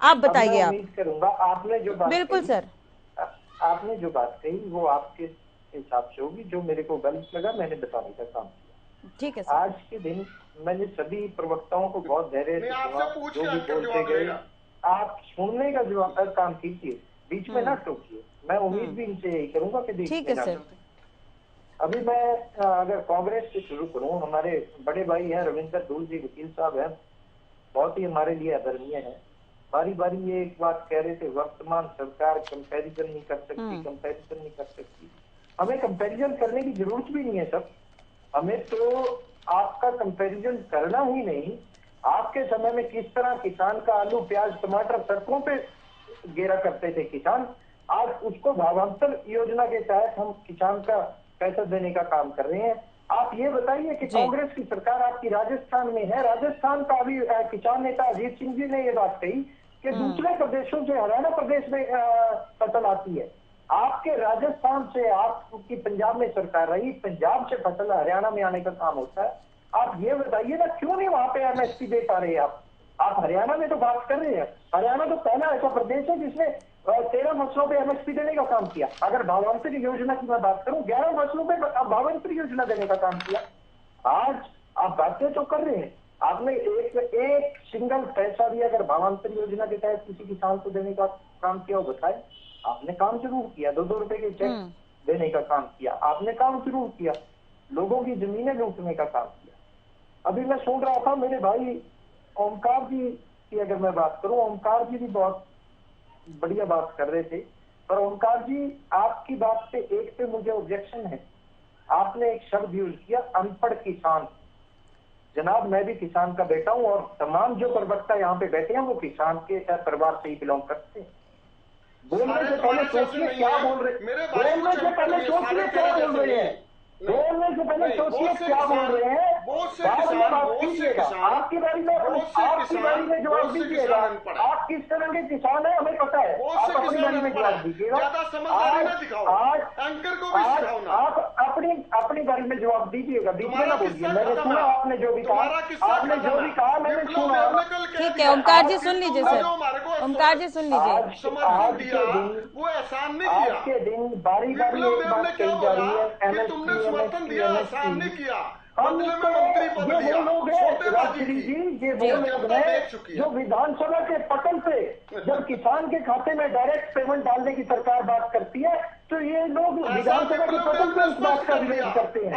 आप बताइए। आप करूंगा आपने जो बात बिल्कुल सर, आपने जो बात कही वो आपके हिसाब से होगी। जो मेरे को गलत लगा मैंने बताने का काम किया। ठीक है सर। आज के दिन मैंने सभी प्रवक्ताओं को बहुत धैर्य से सुना, जो भी बोलते गए आप सुनने का जवाब काम कीजिए, बीच में ना टोकिए। मैं उम्मीद भी इनसे यही करूंगा कि ठीक है सर। अभी मैं अगर कांग्रेस से शुरू करूं, हमारे बड़े भाई हैं रविंदर दूल जी, वकील साहब हैं, बहुत ही हमारे लिए आदरणीय है। बारी बारी ये एक बात कह रहे थे, वर्तमान सरकार कंपैरिजन नहीं कर सकती, कंपैरिजन नहीं कर सकती। हमें कंपैरिजन करने की जरूरत भी नहीं है सर। हमें तो आपका कंपैरिजन करना ही नहीं। आपके समय में किस तरह किसान का आलू प्याज टमाटर सड़कों पे गेरा करते थे किसान, आज उसको भावांतर योजना के तहत हम किसान का पैसा देने का काम कर रहे हैं। आप ये बताइए कि कांग्रेस की सरकार आपकी राजस्थान में है, राजस्थान का अभी किसान नेता अजीत सिंह जी ने ये बात कही कि दूसरे प्रदेशों से हरियाणा प्रदेश में फसल आती है। आपके राजस्थान से आपकी पंजाब में सरकार रही, पंजाब से फसल हरियाणा में आने का काम होता है। आप ये बताइए ना, क्यों नहीं वहां पे एमएसपी दे पा रहे आप हरियाणा में तो बात कर रहे हैं। हरियाणा तो पहला ऐसा प्रदेश है जिसने 13 फसलों पे एमएसपी देने का काम किया। अगर भावांतर योजना की मैं बात करूं, 11 फसलों पे भावांतर योजना देने का काम किया। आज आप बातें तो कर रहे हैं, आपने एक सिंगल पैसा भी अगर भावांतर योजना के तहत किसी किसान को देने का काम किया हो बताए। आपने काम जरूर किया, 2-2 रुपए के चेक देने का काम किया, आपने काम जरूर किया, लोगों की जमीनें लूटने का काम किया। अभी मैं सुन रहा था मेरे भाई ओमकार जी की, अगर मैं बात करूं, ओमकार जी भी बहुत बढ़िया बात कर रहे थे, पर ओमकार जी आपकी बात पे एक पे मुझे ऑब्जेक्शन है। आपने एक शब्द यूज किया, अनपढ़ किसान। जनाब मैं भी किसान का बेटा हूं और तमाम जो प्रवक्ता यहाँ पे बैठे हैं वो किसान के परिवार से ही बिलोंग करते हैं। बोलने से पहले सोचिए क्या बोल रहे हैं, बोलने से पहले सोचिए क्या बोल रहे हैं, बोलने से पहले सोचिए क्या बोल रहे हैं, बाद में बात कीजिएगा। आपकी बारी में जवाब दीजिएगा। आप किस तरह के किसान है हमें पता है, आप अपनी बारी में जवाब दीजिएगा। आप अपनी बारी में जवाब दीजिएगा, बीच में ना बोलिए। मैंने सुना आपने जो भी कहा, मैंने सुना। ठीक है ओमकार जी सुन लीजिए सर, ओमकार जी सुन लीजिए। आज के दिन बारी बारी एक बात कही जा रही है, एमएसपी समर्थन दिया, आसान नहीं किया, बदले में मंत्री पद दिया। राजश्री जी ये वो लोग हैं जो विधानसभा के पटल पे जब किसान के खाते में डायरेक्ट पेमेंट डालने की सरकार बात करती है तो ये लोग विधानसभा के पटल पे इस बात का विरोध करते हैं।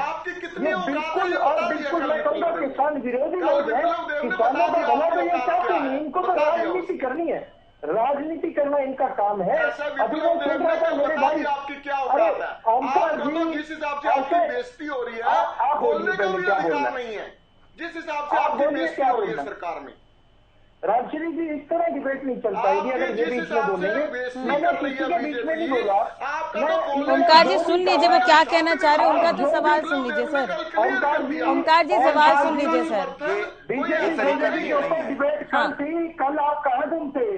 ये बिल्कुल और बिल्कुल मैं कहूँगा किसान विरोधी लोग हैं, किसानों का भला तो ये चाहते हैं, इनको तो राजनीति करनी है, राजनीति करना इनका काम है। अभी मैं सुन रहा था मेरे भाई, अरे ओमकार जी जिस हिसाब से आपकी बेइज्जती हो रही है, आप बोलने का भी अधिकार नहीं है, जिस हिसाब से आपकी बेइज्जती हो रही है सरकार में। राजश्री जी इस तरह डिबेट नहीं चल पाएगी अगर ये बीच में बोलेंगे। मैंने किसी के बीच में नहीं बोला। ओमकार जी सुन लीजिए वो क्या कहना चाह रहे हैं, उनका तो सवाल सुन लीजिए सर। ओमकार जी सवाल सुन लीजिए सर। बीजेपी के ऊपर डिबेट थी, कल आप कहाँ गुम थे?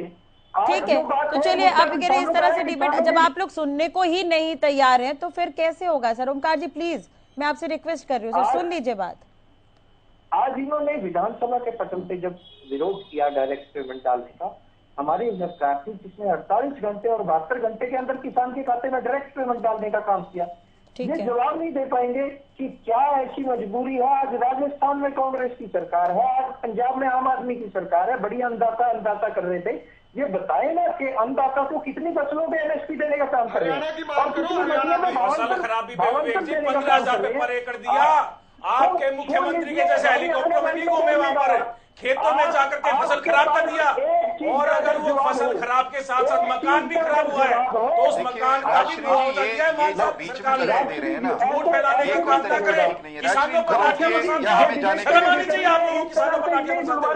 ठीक है तो चलिए अब कह रहे इस तरह से डिबेट, जब आप लोग सुनने को ही नहीं तैयार हैं तो फिर कैसे होगा सर? ओमकार जी प्लीज मैं आपसे रिक्वेस्ट कर रही हूँ सर, सुन लीजिए बात। आज इन्होंने विधानसभा के पटल पे जब विरोध किया डायरेक्ट पेमेंट डालने का, हमारी सरकार थी जिसने 48 घंटे और 72 घंटे के अंदर किसान के खाते में डायरेक्ट पेमेंट डालने का काम किया। ये जवाब नहीं दे पाएंगे कि क्या ऐसी मजबूरी है। आज राजस्थान में कांग्रेस की सरकार है, आज पंजाब में आम आदमी की सरकार है, बड़ी अंदाता कर रहे थे। ये बताए ना कि अन्नदाता को कितनी फसलों पे एमएसपी देने का काम कर रहे हैं और कितनी फसलों में पर एकड़ दिया। आपके मुख्यमंत्री के जैसे हेलीकॉप्टर में नहीं घूमे वहां पर, खेतों में जाकर के फसल खराब कर दिया। और अगर वो फसल खराब के साथ साथ मकान भी खराब हुआ है तो उस मकान का भी मुआवजा दिया है। सरकार झूठ फैलाने का काम न करें, किसानों को शर्म आनी चाहिए आप लोगों को। किसानों को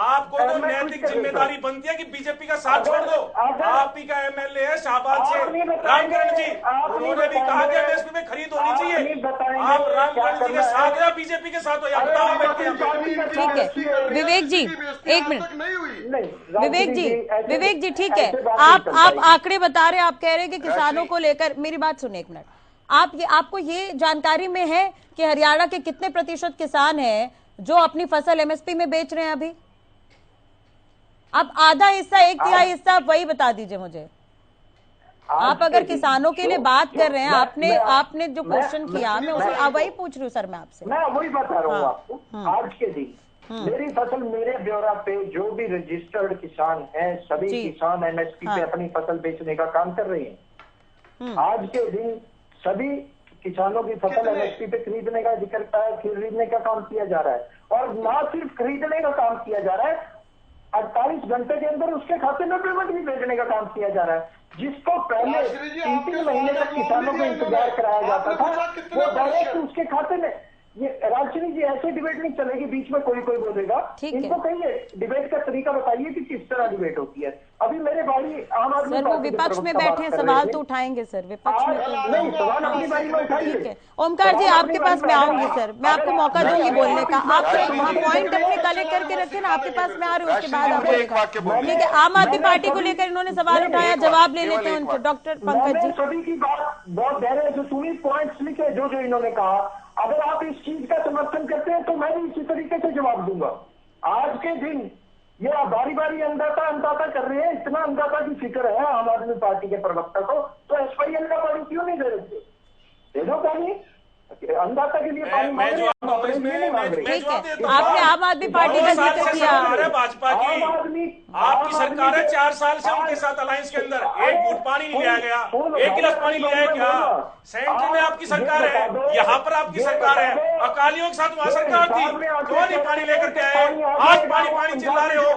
आपको तो नैतिक जिम्मेदारी बनती है कि बीजेपी का साथ छोड़ दो। आप ही का एमएलए है शाहबाद से रामकरण जी, उन्होंने भी कहा कि एमएसपी में खरीद होनी चाहिए। आप रामकरण जी के साथ या बीजेपी के साथ हो या बताओ। ठीक है विवेक जी एक मिनट, विवेक जी ठीक है, आप आंकड़े बता रहे हैं, आप कह रहे हैं कि किसानों को लेकर, मेरी बात सुनिए एक मिनट। आपको ये जानकारी में है कि हरियाणा के कितने प्रतिशत किसान हैं जो अपनी फसल एमएसपी में बेच रहे हैं अभी? अब आधा हिस्सा, 1/3 हिस्सा, आप वही बता दीजिए मुझे। आप अगर किसानों के लिए बात कर रहे हैं, आपने जो क्वेश्चन किया मैं वही पूछ रही हूँ सर मैं आपसे। मैं वही बता रहा हूँ आपको। आज के दिन मेरी फसल मेरे ब्यौरा पे जो भी रजिस्टर्ड किसान हैं सभी किसान एमएसपी पे अपनी फसल बेचने का काम कर रहे हैं। आज के दिन सभी किसानों की फसल एमएसपी पे खरीदने का जिक्र, खरीदने का काम किया जा रहा है। और ना सिर्फ खरीदने का काम किया जा रहा है, 48 घंटे के अंदर उसके खाते में पेमेंट भी भेजने का काम किया जा रहा है। जिसको पहले 3 महीने तक किसानों को इंतजार कराया जाता था, वो डायरेक्ट उसके खाते में। ये राजश्री जी ऐसे डिबेट नहीं चलेगी, बीच में कोई बोलेगा। इनको कहिए डिबेट का तरीका बताइए कि किस तरह डिबेट होती है। अभी मेरे भाई आम आदमी सर वो विपक्ष में बैठे हैं, सवाल तो उठाएंगे सर, विपक्ष में नहीं सवाल अपनी बारी में उठाइए। ओमकार जी आपके पास मैं आऊंगी सर, मैं आपको मौका दूंगी बोलने का। आप पॉइंट अपने कलेक्ट करके रखे ना, आपके पास मैं आ रही हूँ, उसके बाद आप बोलेगा। ठीक है, आम आदमी पार्टी को लेकर इन्होंने सवाल उठाया, जवाब ले लेते हैं उनको। डॉक्टर पंकज जी सभी की बात बहुत गहरे से सुनी, पॉइंट्स लिखे जो इन्होंने कहा। अगर आप इस चीज का समर्थन करते हैं तो मैं भी इसी तरीके से जवाब दूंगा। आज के दिन ये बारी बारी अंदाता कर रहे हैं, इतना अंदाता की फिक्र है आम आदमी पार्टी के प्रवक्ता को, तो एसवाईएल का पानी क्यों नहीं दे रहे? दे दो पानी, अंदाता के लिए पानी मांग रहे हैं। ठीक है, आपने आम आदमी पार्टी का जिक्र किया। भाजपा की आपकी सरकार है, 4 साल से उनके साथ अलायंस के अंदर एक घूंट पानी नहीं लिया गया, 1 गिलास पानी लिया है क्या? सेंटर में आपकी सरकार है, यहाँ पर आपकी सरकार है, अकालियों के साथ वहां सरकार थी, क्यों नहीं पानी लेकर के आए? आज पानी चिल्ला रहे हो।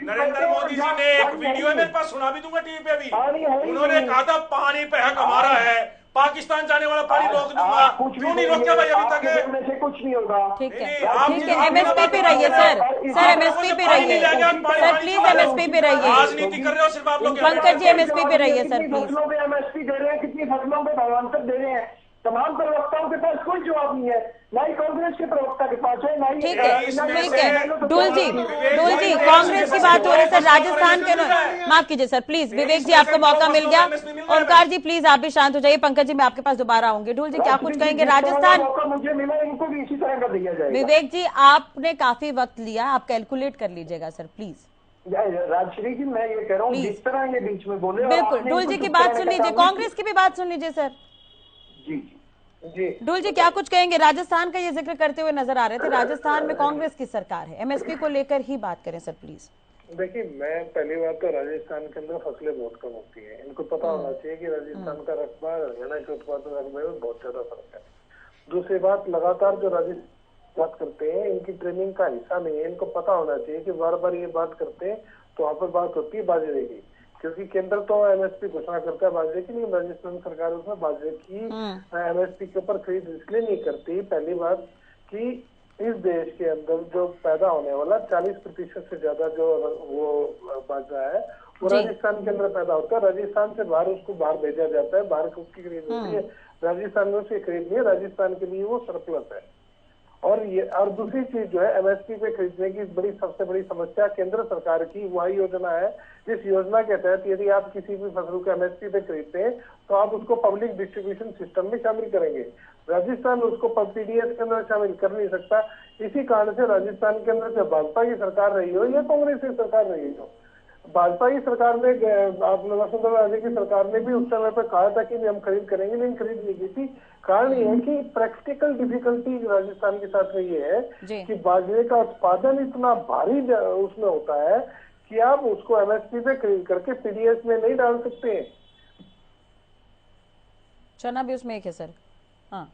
नरेंद्र मोदी जी ने एक वीडियो मेरे पास सुना भी दूंगा टीवी पे अभी, उन्होंने कहा था पानी पे हक हमारा है, पाकिस्तान जाने वाला पानी रोक दूंगा। क्यों नहीं रोका भाई अभी तक? से कुछ नहीं होगा। ठीक है, एमएसपी पे रहिए सर, एमएसपी पे रहिए सर, प्लीज एमएसपी पे रहिए। राजनीति कर रहे हो सिर्फ आप लोग। पंकज जी एमएसपी पे रहिए सर प्लीज। फसलों पे एमएसपी दे रहे हैं, कितनी फसलों पे भावांतर दे रहे हैं, तमाम प्रवक्ताओं के पास कोई जवाब नहीं है, ना ही कांग्रेस के प्रवक्ता के पास है, ना ही। ठीक है, डुल जी कांग्रेस की बात हो रही है सर, राजस्थान के माफ कीजिए सर प्लीज, विवेक जी आपको मौका मिल गया। ओमकार जी प्लीज आप भी शांत हो जाइए। पंकज जी मैं आपके पास दोबारा आऊंगी। डुल जी क्या कुछ कहेंगे? राजस्थान मुझे मिला, इनको भी इसी तरह का दिया जाएगा। विवेक जी आपने काफी वक्त लिया, आप कैलकुलेट कर लीजिएगा सर प्लीज। राजश्री जी मैं ये कह रहा हूँ, जिस तरह ये बीच में बोले, बिल्कुल डुल जी की बात सुन लीजिए, कांग्रेस की भी बात सुन लीजिए सर। जी डुल जी क्या कुछ कहेंगे? राजस्थान का ये जिक्र करते हुए नजर आ रहे थे, राजस्थान में कांग्रेस की सरकार है, एमएसपी को लेकर ही बात करें सर प्लीज। देखिए, मैं पहली बात तो राजस्थान के अंदर फसलें बहुत कम होती हैं, इनको पता होना चाहिए कि राजस्थान का रकबा हरियाणा के उत्पादन रकबे में बहुत ज्यादा फर्क है। दूसरी बात, लगातार जो राजस्थान बात करते हैं इनकी ट्रेनिंग का हिस्सा नहीं है, इनको पता होना चाहिए कि बार बार ये बात करते हैं तो वहाँ पर बात होती है बाजरे की, क्योंकि केंद्र तो एमएसपी घोषणा करता है बाजरे की, लेकिन राजस्थान सरकार उसमें बाजरे की एमएसपी के ऊपर खरीद इसलिए नहीं करती। पहली बात कि इस देश के अंदर जो पैदा होने वाला 40% से ज्यादा जो वो बाजरा है वो राजस्थान के अंदर पैदा होता है, राजस्थान से बाहर उसको बाहर भेजा जाता है, बाहर उसकी खरीद होती है, राजस्थान में उसकी खरीद नहीं है, राजस्थान के लिए वो सरप्लस है। और दूसरी चीज जो है, एमएसपी पे खरीदने की सबसे बड़ी समस्या केंद्र सरकार की वही योजना है, जिस योजना के तहत यदि आप किसी भी फसल को एमएसपी पे खरीदते हैं तो आप उसको पब्लिक डिस्ट्रीब्यूशन सिस्टम में शामिल करेंगे। राजस्थान उसको पीडीएस के अंदर शामिल कर नहीं सकता। इसी कारण से राजस्थान के अंदर जब भाजपा की सरकार रही हो या कांग्रेस की सरकार रही हो, भाजपा की सरकार ने, आपने वसुंधरा राजे की सरकार ने भी उस समय पर कहा था कि हम खरीद करेंगे, लेकिन खरीद नहीं की थी। कारण ये है कि प्रैक्टिकल डिफिकल्टी राजस्थान के साथ ये है कि बाजरे का उत्पादन इतना भारी उसमें होता है कि आप उसको एमएसपी पे खरीद करके पीडीएस में नहीं डाल सकते हैं। चना भी उसमें एक है सर। हाँ,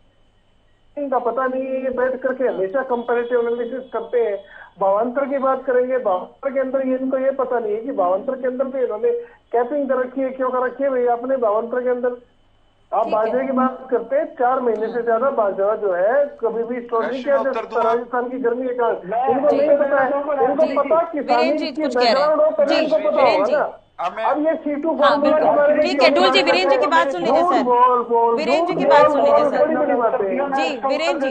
इनका पता नहीं है, ये बैठ करके हमेशा कंपैरेटिव एनालिसिस करते हैं। भावांतर की बात करेंगे, भावांतर के अंदर ये इनको ये पता नहीं है कि भावांतर के अंदर भी इन्होंने कैपिंग कर रखी है, क्यों कर रखी है भाई आपने भावांतर के अंदर? आप बाजरे की बात करते हैं, 4 महीने से ज्यादा बाजरा जो है कभी भी स्टोर नहीं किया राजस्थान की गर्मी के कारण। इनको नहीं पता है, इनको पता किसानी की बैकग्राउंड हो, पहले इनको पता होगा ना। अब ये C2 फॉर्मूला के बारे में, ठीक है डुल जी, वीरेंद्र जी की बात सुन लीजिए सर, वीरेंद्र जी की बात सुन लीजिए सर। जी वीरेंद्र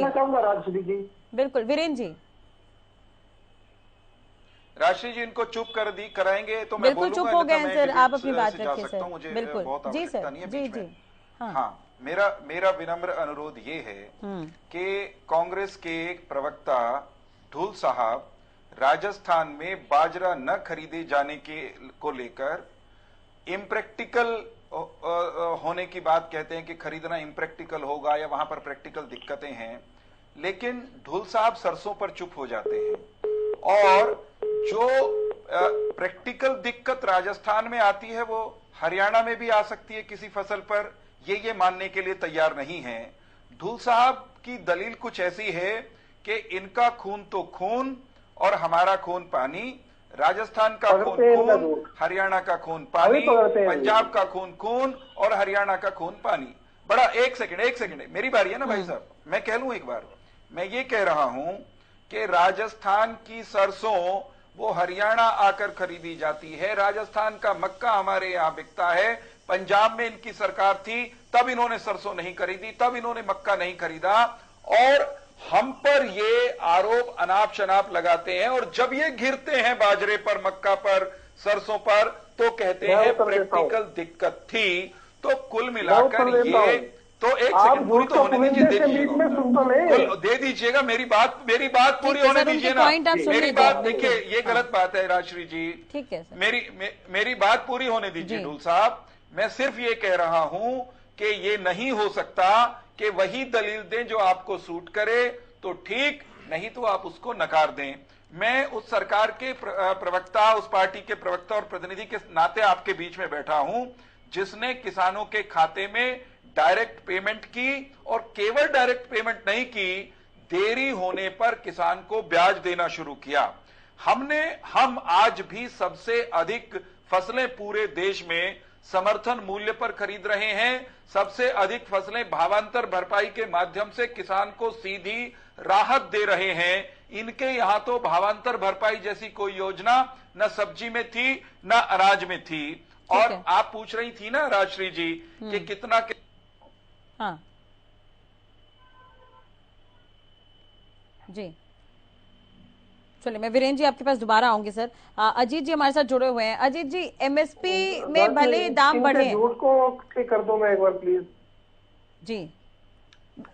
जी, बिल्कुल वीरेंद्र जी। राशि जी इनको चुप कराएंगे तो मैं बिल्कुल चुप हो गए सर, आप अपनी बात रखिए सर। बिल्कुल जी सर, जी हाँ, मेरा विनम्र अनुरोध ये है कि कांग्रेस के एक प्रवक्ता ढूल साहब राजस्थान में बाजरा न खरीदे जाने को लेकर इम्प्रैक्टिकल होने की बात कहते हैं कि खरीदना इम्प्रैक्टिकल होगा या वहां पर प्रैक्टिकल दिक्कतें हैं, लेकिन ढूल साहब सरसों पर चुप हो जाते हैं और जो प्रैक्टिकल दिक्कत राजस्थान में आती है वो हरियाणा में भी आ सकती है किसी फसल पर, ये मानने के लिए तैयार नहीं है। ढूल साहब की दलील कुछ ऐसी है कि इनका खून तो खून और हमारा खून पानी, राजस्थान का खून खून, हरियाणा का खून पानी, पंजाब का खून खून और हरियाणा का खून पानी। बड़ा एक सेकंड मेरी बारी है ना भाई साहब, मैं कह लूं एक बार। मैं ये कह रहा हूं कि राजस्थान की सरसों वो हरियाणा आकर खरीदी जाती है, राजस्थान का मक्का हमारे यहां बिकता है। पंजाब में इनकी सरकार थी तब इन्होंने सरसों नहीं खरीदी, तब इन्होंने मक्का नहीं खरीदा, और हम पर ये आरोप अनाप शनाप लगाते हैं। और जब ये घिरते हैं बाजरे पर, मक्का पर, सरसों पर, तो कहते हैं प्रैक्टिकल दिक्कत थी। तो कुल मिलाकर ये तो एक सेकंड पूरी तो होने दीजिए, दे दीजिएगा मेरी बात पूरी होने दीजिए ना। मेरी बात देखिए, ये गलत बात है राजश्री जी, ठीक है, मेरी बात पूरी होने दीजिए ढूल साहब। मैं सिर्फ ये कह रहा हूं कि ये नहीं हो सकता कि वही दलील दें जो आपको सूट करे तो ठीक, नहीं तो आप उसको नकार दें। मैं उस सरकार के प्रवक्ता, उस पार्टी के प्रवक्ता और प्रतिनिधि के नाते आपके बीच में बैठा हूं जिसने किसानों के खाते में डायरेक्ट पेमेंट की, और केवल डायरेक्ट पेमेंट नहीं की, देरी होने पर किसान को ब्याज देना शुरू किया। हम आज भी सबसे अधिक फसलें पूरे देश में समर्थन मूल्य पर खरीद रहे हैं। सबसे अधिक फसलें भावांतर भरपाई के माध्यम से किसान को सीधी राहत दे रहे हैं। इनके यहां तो भावांतर भरपाई जैसी कोई योजना न सब्जी में थी न अनाज में थी। और आप पूछ रही थी ना राजश्री जी कि कितना हाँ जी, चलिए मैं वीरेंद्र जी आपके पास दोबारा आऊंगी सर। अजीत जी हमारे साथ जुड़े हुए हैं। अजीत जी, एमएसपी में भले दाम बढ़े, कर दो मैं एक बार प्लीज। जी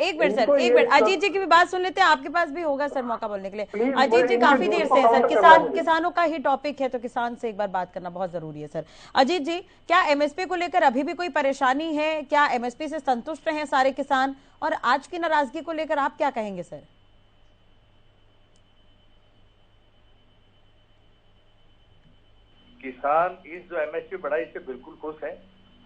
एक मिनट सर, एक मिनट, अजीत जी की भी बात सुन लेते हैं, आपके पास भी होगा सर मौका बोलने के लिए। अजीत जी काफी देर से है सर, किसानों का ही टॉपिक है तो किसान से एक बार बात करना बहुत जरूरी है सर। अजीत जी, क्या एमएसपी को लेकर अभी भी कोई परेशानी है? क्या एमएसपी से संतुष्ट हैं सारे किसान? और आज की नाराजगी को लेकर आप क्या कहेंगे सर? किसान इस जो एमएसपी बढ़ाई से बिल्कुल खुश है।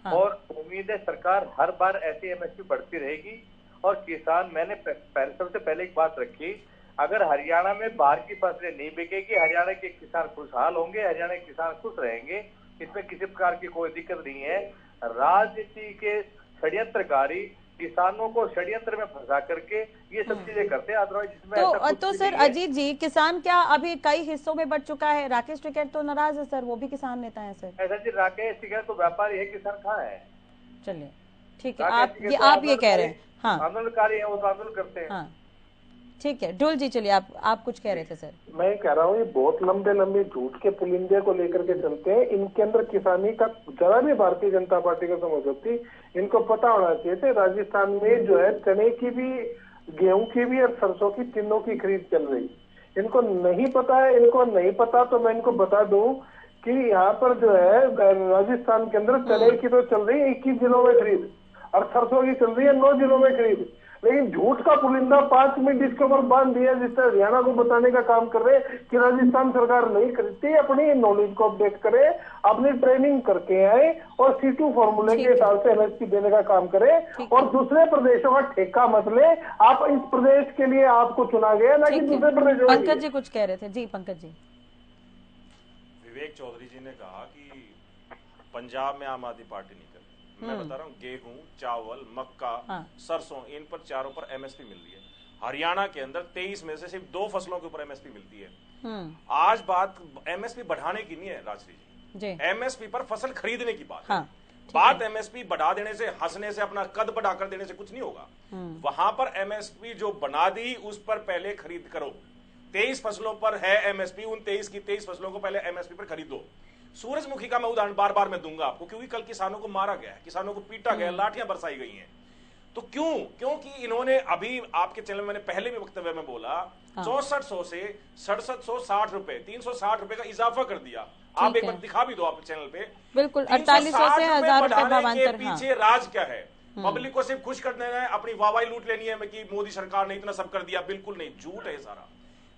और उम्मीद है सरकार हर बार ऐसी एमएसपी बढ़ती रहेगी। और किसान, मैंने सबसे पहले एक बात रखी, अगर हरियाणा में बाहर की फसलें नहीं बिकेगी, हरियाणा के किसान खुशहाल होंगे, हरियाणा के किसान खुश रहेंगे, इसमें किसी प्रकार की कोई दिक्कत नहीं है। राजनीति के षड्यंत्रकारी किसानों को षड्यंत्र में फंसा करके ये सब चीजें करते हैं। अदरवाइज तो सर अजीत जी, किसान क्या अभी कई हिस्सों में बढ़ चुका है? राकेश टिकैत तो नाराज है सर, वो भी किसान नेता है सर। ऐसा जी, राकेश टिकैत तो व्यापारी है, किसान कहाँ है? चलिए ठीक है, आप ये कह रहे हैं। हाँ, आंदोलनकारी है, वो तो आंदोलन करते हैं। हाँ ठीक है, ढोल जी चलिए आप कुछ कह रहे थे सर। मैं कह रहा हूँ ये बहुत लंबे झूठ के पुलिंदे को लेकर के चलते हैं। इनके अंदर किसानी का जरा भी भारतीय जनता पार्टी को समझ होती, इनको पता होना चाहिए थे राजस्थान में जो है चने की भी, गेहूं की भी और सरसों की, तीनों की खरीद चल रही। इनको नहीं पता है, इनको नहीं पता तो मैं इनको बता दूं कि यहाँ पर जो है राजस्थान के अंदर चने की तो चल रही है 21 जिलों में खरीद, और सरसों की चल रही है 9 जिलों में खरीद। लेकिन झूठ का पुलिंदा 5 मिनट इसके ऊपर बांध दिया, जिससे हरियाणा को बताने का काम कर रहे हैं कि राजस्थान सरकार नहीं खरीदती। अपनी नॉलेज को अपडेट करे, अपनी ट्रेनिंग करके आए और C2 फॉर्मूले के हिसाब से एमएसपी देने का काम करे, और दूसरे प्रदेशों का ठेका मत ले। आप इस प्रदेश के लिए आपको चुना गया, ना कि दूसरे प्रदेशों। पंकज जी कुछ कह रहे थे। जी पंकज जी। विवेक चौधरी जी ने कहा कि पंजाब में आम आदमी पार्टी नहीं, मैं बता रहा हूँ, गेहूं, चावल, मक्का, सरसों, इन पर चारों पर एमएसपी मिल रही है। हरियाणा के अंदर 23 में से सिर्फ 2 फसलों के ऊपर एमएसपी मिलती है। आज बात एमएसपी बढ़ाने की नहीं है राजश्री जी, एमएसपी पर फसल खरीदने की बात है। बात एमएसपी बढ़ा देने से, हंसने से, अपना कद बढ़ाकर देने से कुछ नहीं होगा। वहां पर एमएसपी जो बना दी उस पर पहले खरीद करो। 23 फसलों पर है एमएसपी, उन 23 की 23 फसलों को पहले एमएसपी पर खरीदो। सूरजमुखी का मैं उदाहरण बार बार मैं दूंगा आपको, क्योंकि कल किसानों को मारा गया है, किसानों को पीटा गया, लाठियां बरसाई गई हैं। तो क्योंकि इन्होंने अभी आपके चैनल में मैंने पहले भी वक्तव्य में बोला, 6400 से 6760 रुपए, 360 रुपए का इजाफा कर दिया। आप एक बार दिखा भी दो आप चैनल पे, बिल्कुल 4800 से 1000 रुपए भावांतर। पीछे राज क्या है? पब्लिक को सिर्फ खुश कर देना है, अपनी वाहवाही लूट लेनी है कि मोदी सरकार ने इतना सब कर दिया। बिल्कुल नहीं, झूठ है सारा।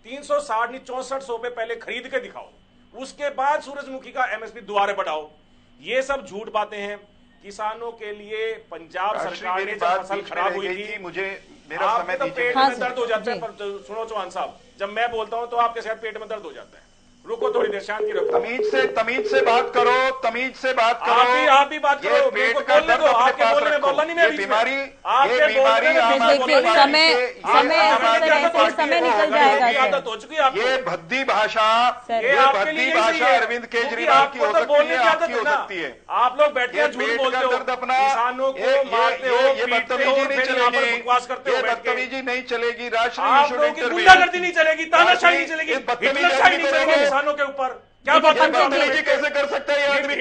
360 नहीं 6400 पे पहले खरीद के दिखाओ, उसके बाद सूरजमुखी का एमएसपी दोबारा बढ़ाओ। ये सब झूठ बातें हैं। किसानों के लिए पंजाब सरकार ने जब फसल खराब हुई थी, मुझे मेरा समय दीजिए। पेट में दर्द हो जाता है। सुनो चौहान साहब, जब मैं बोलता हूं तो आपके शायद पेट में दर्द हो जाता है। रुको थोड़ी देर, शांति रखो। तमीज से बात करो, तमीज से बात करो। आप भी बात करो, पेट का दर्द आपके बोलने में बोलना नहीं, मैं बीमारी, समय निकल जाएगा। आदत हो चुकी है आपको। ये भद्दी भाषा अरविंद केजरीवाल की हो सकती है, आपकी हो सकती है। आप लोग बैठ के झूठ बोलते हो, अपना किसानों को मारते हो, ये बदतमीजी नहीं चलेगी, ये बदतमीजी नहीं चलेगी। गुंडागर्दी नहीं चलेगी, तानाशाही नहीं चलेगी, हिटलरशाही नहीं चलेगी किसानों के ऊपर। क्या बदतमीजी कैसे कर सकता है ये आदमी?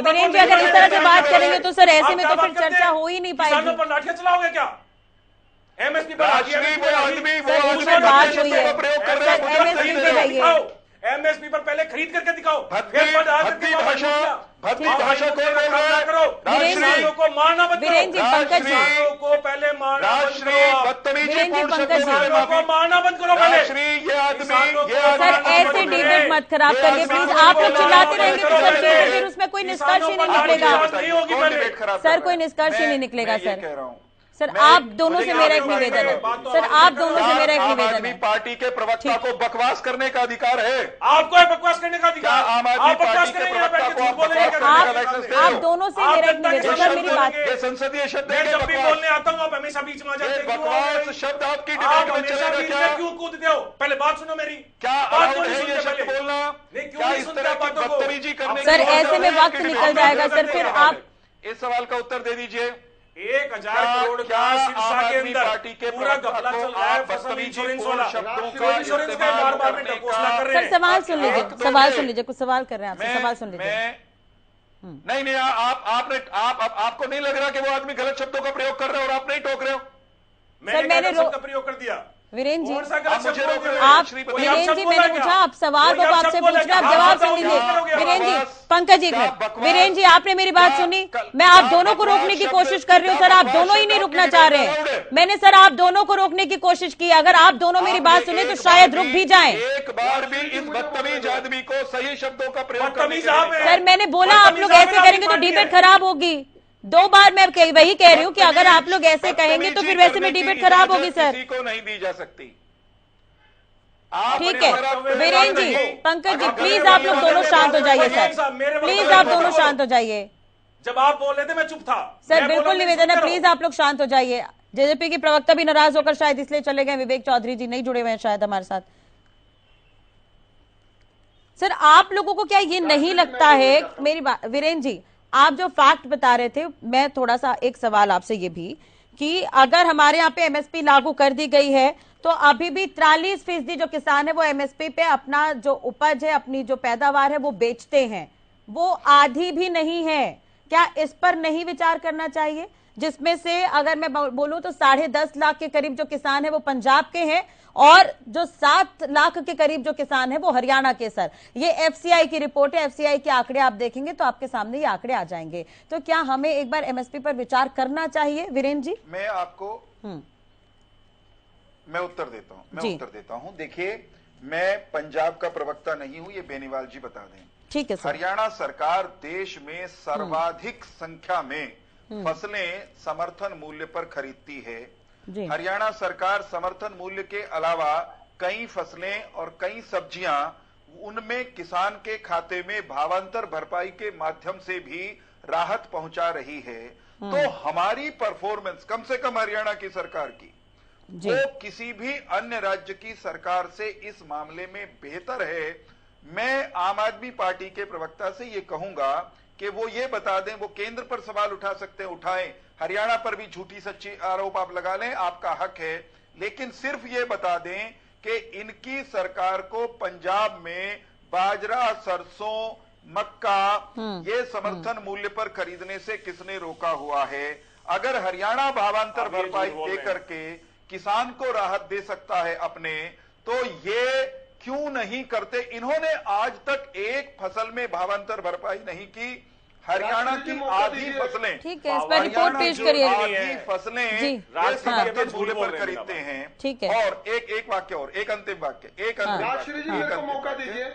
वीरेंद्र जी अगर इस तरह से बात करेंगे तो सर ऐसे में तो फिर चर्चा हो ही नहीं पाएगी। किसानों पर लाठियां चलाओगे क्या? एमएसपी पर बात हुई है, एमएसपी पे रहिए, एमएसपी पर पहले खरीद करके दिखाओ। भद्दी भाषा को करो, किसानों को मारना बंद करो। वीरेंद्र जी, पंकज जी को पहले मारना बंद करो। बदतमीजी किसानों को मारना बंद करो पहले। ये आदमी सर ऐसे डिबेट मत खराब करिए प्लीज। आप लोग चिल्लाते रहेंगे तो सर फिर उसमें कोई निष्कर्ष ही नहीं निकलेगा। सर कोई निष्कर्ष ही नहीं निकलेगा। सर आप दोनों से मेरा एक निवेदन है, सर आप दोनों से मेरा एक निवेदन है। पार्टी के प्रवक्ता को बकवास करने का अधिकार है। आपको है बकवास करने का अधिकार? आम आदमी पार्टी के प्रवक्ता को आप दोनों से मेरा एक निवेदन, सर मेरी बात, ये संसदीय शब्द है। जब भी बोलने आता हूँ आप हमेशा बीच में आ जाते हैं। बकवास शब्द आपकी डिबेट में चलेगा क्या? क्यों कूदते हो? पहले बात सुनो मेरी। क्या अलाउड है ये शब्द बोलना? क्या इस तरह की बदतमीजी करने? सर ऐसे में वक्त निकल जाएगा सर, फिर आप इस सवाल का उत्तर दे दीजिए। 1000 करोड़ का सिरसा के अंदर पार्टी के पूरा घपला चल रहा है, फसल इंश्योरेंस वाला शब्दों इंश्योरेंस का बार-बार में ढकोसला कर रहे हैं। सर सवाल सुन लीजिए, सवाल सुन लीजिए, कुछ सवाल कर रहे हैं आपसे, सवाल सुन लीजिए। नहीं आपको नहीं लग रहा कि वो आदमी गलत शब्दों का प्रयोग कर रहे हो और आप नहीं टोक रहे हो? मैंने गलत शब्द का प्रयोग कर दिया। वीरेंद्र जी आप वीरेंद्र जी मैंने पूछा, आप सवाल को आपसे पूछ रहे, आप जवाब सुन लीजिए। वीरेंद्र जी, पंकज जी, वीरेंद्र जी आपने मेरी बात सुनी? मैं आप दोनों को रोकने की कोशिश कर रही हूँ सर, आप दोनों ही नहीं रुकना चाह रहे हैं। मैंने सर आप दोनों को रोकने की कोशिश की, अगर आप दोनों मेरी बात सुने तो शायद रुक भी जाएं। एक बार भी इस बदतमीज आदमी को सही शब्दों का प्रयोग करने सर मैंने बोला आप लोग ऐसे करेंगे तो डिबेट खराब होगी। 2 बार मैं वही कह रही हूँ कि अगर आप लोग ऐसे कहेंगे तो फिर वैसे में डिबेट खराब होगी सर। किसी को नहीं दी जा सकती। ठीक है वीरेंद्र जी, पंकज जी प्लीज आप लोग दोनों शांत हो जाइए सर, प्लीज आप दोनों शांत हो जाइए। जब आप बोल रहे थे मैं चुप था। सर बिल्कुल निवेदन है, प्लीज आप लोग शांत हो जाइए। जेजेपी के प्रवक्ता भी नाराज होकर शायद इसलिए चले गए, विवेक चौधरी जी नहीं जुड़े हुए हैं शायद हमारे साथ। सर आप लोगों को क्या ये नहीं लगता है, मेरी बात वीरेंद्र जी आप जो फैक्ट बता रहे थे, मैं थोड़ा सा एक सवाल आपसे ये भी कि अगर हमारे यहाँ पे एमएसपी लागू कर दी गई है तो अभी भी 43% जो किसान है वो एमएसपी पे अपना जो उपज है, अपनी जो पैदावार है वो बेचते हैं, वो आधी भी नहीं है। क्या इस पर नहीं विचार करना चाहिए? जिसमें से अगर मैं बोलूं तो 10.5 लाख के करीब जो किसान है वो पंजाब के हैं और जो 7 लाख के करीब जो किसान है वो हरियाणा के। सर ये एफसीआई की रिपोर्ट है, एफसीआई के आंकड़े आप देखेंगे तो आपके सामने ये आंकड़े आ जाएंगे। तो क्या हमें एक बार एमएसपी पर विचार करना चाहिए? वीरेंद्र जी मैं आपको मैं उत्तर देता हूं। देखिए मैं पंजाब का प्रवक्ता नहीं हूं, ये बेनीवाल जी बता दें। ठीक है सर। हरियाणा सरकार देश में सर्वाधिक संख्या में फसलें समर्थन मूल्य पर खरीदती है। हरियाणा सरकार समर्थन मूल्य के अलावा कई फसलें और कई सब्जियां उनमें किसान के खाते में भावांतर भरपाई के माध्यम से भी राहत पहुंचा रही है। तो हमारी परफॉर्मेंस कम से कम हरियाणा की सरकार की वो किसी भी अन्य राज्य की सरकार से इस मामले में बेहतर है। मैं आम आदमी पार्टी के प्रवक्ता से ये कहूंगा कि वो ये बता दें, वो केंद्र पर सवाल उठा सकते हैं, उठाएं, हरियाणा पर भी झूठी सच्ची आरोप आप लगा लें, आपका हक है, लेकिन सिर्फ ये बता दें कि इनकी सरकार को पंजाब में बाजरा, सरसों, मक्का ये समर्थन मूल्य पर खरीदने से किसने रोका हुआ है? अगर हरियाणा भावांतर भरपाई दे करके किसान को राहत दे सकता है अपने, तो ये क्यों नहीं करते? इन्होंने आज तक एक फसल में भावांतर भरपाई नहीं की। हरियाणा की आधी फसलें, ठीक है, इस पर रिपोर्ट पेश करिए। आधी फसलें समर्थन मूल्य पर खरीदते हैं। ठीक है। और एक वाक्य और एक अंतिम वाक्य, मौका दीजिए।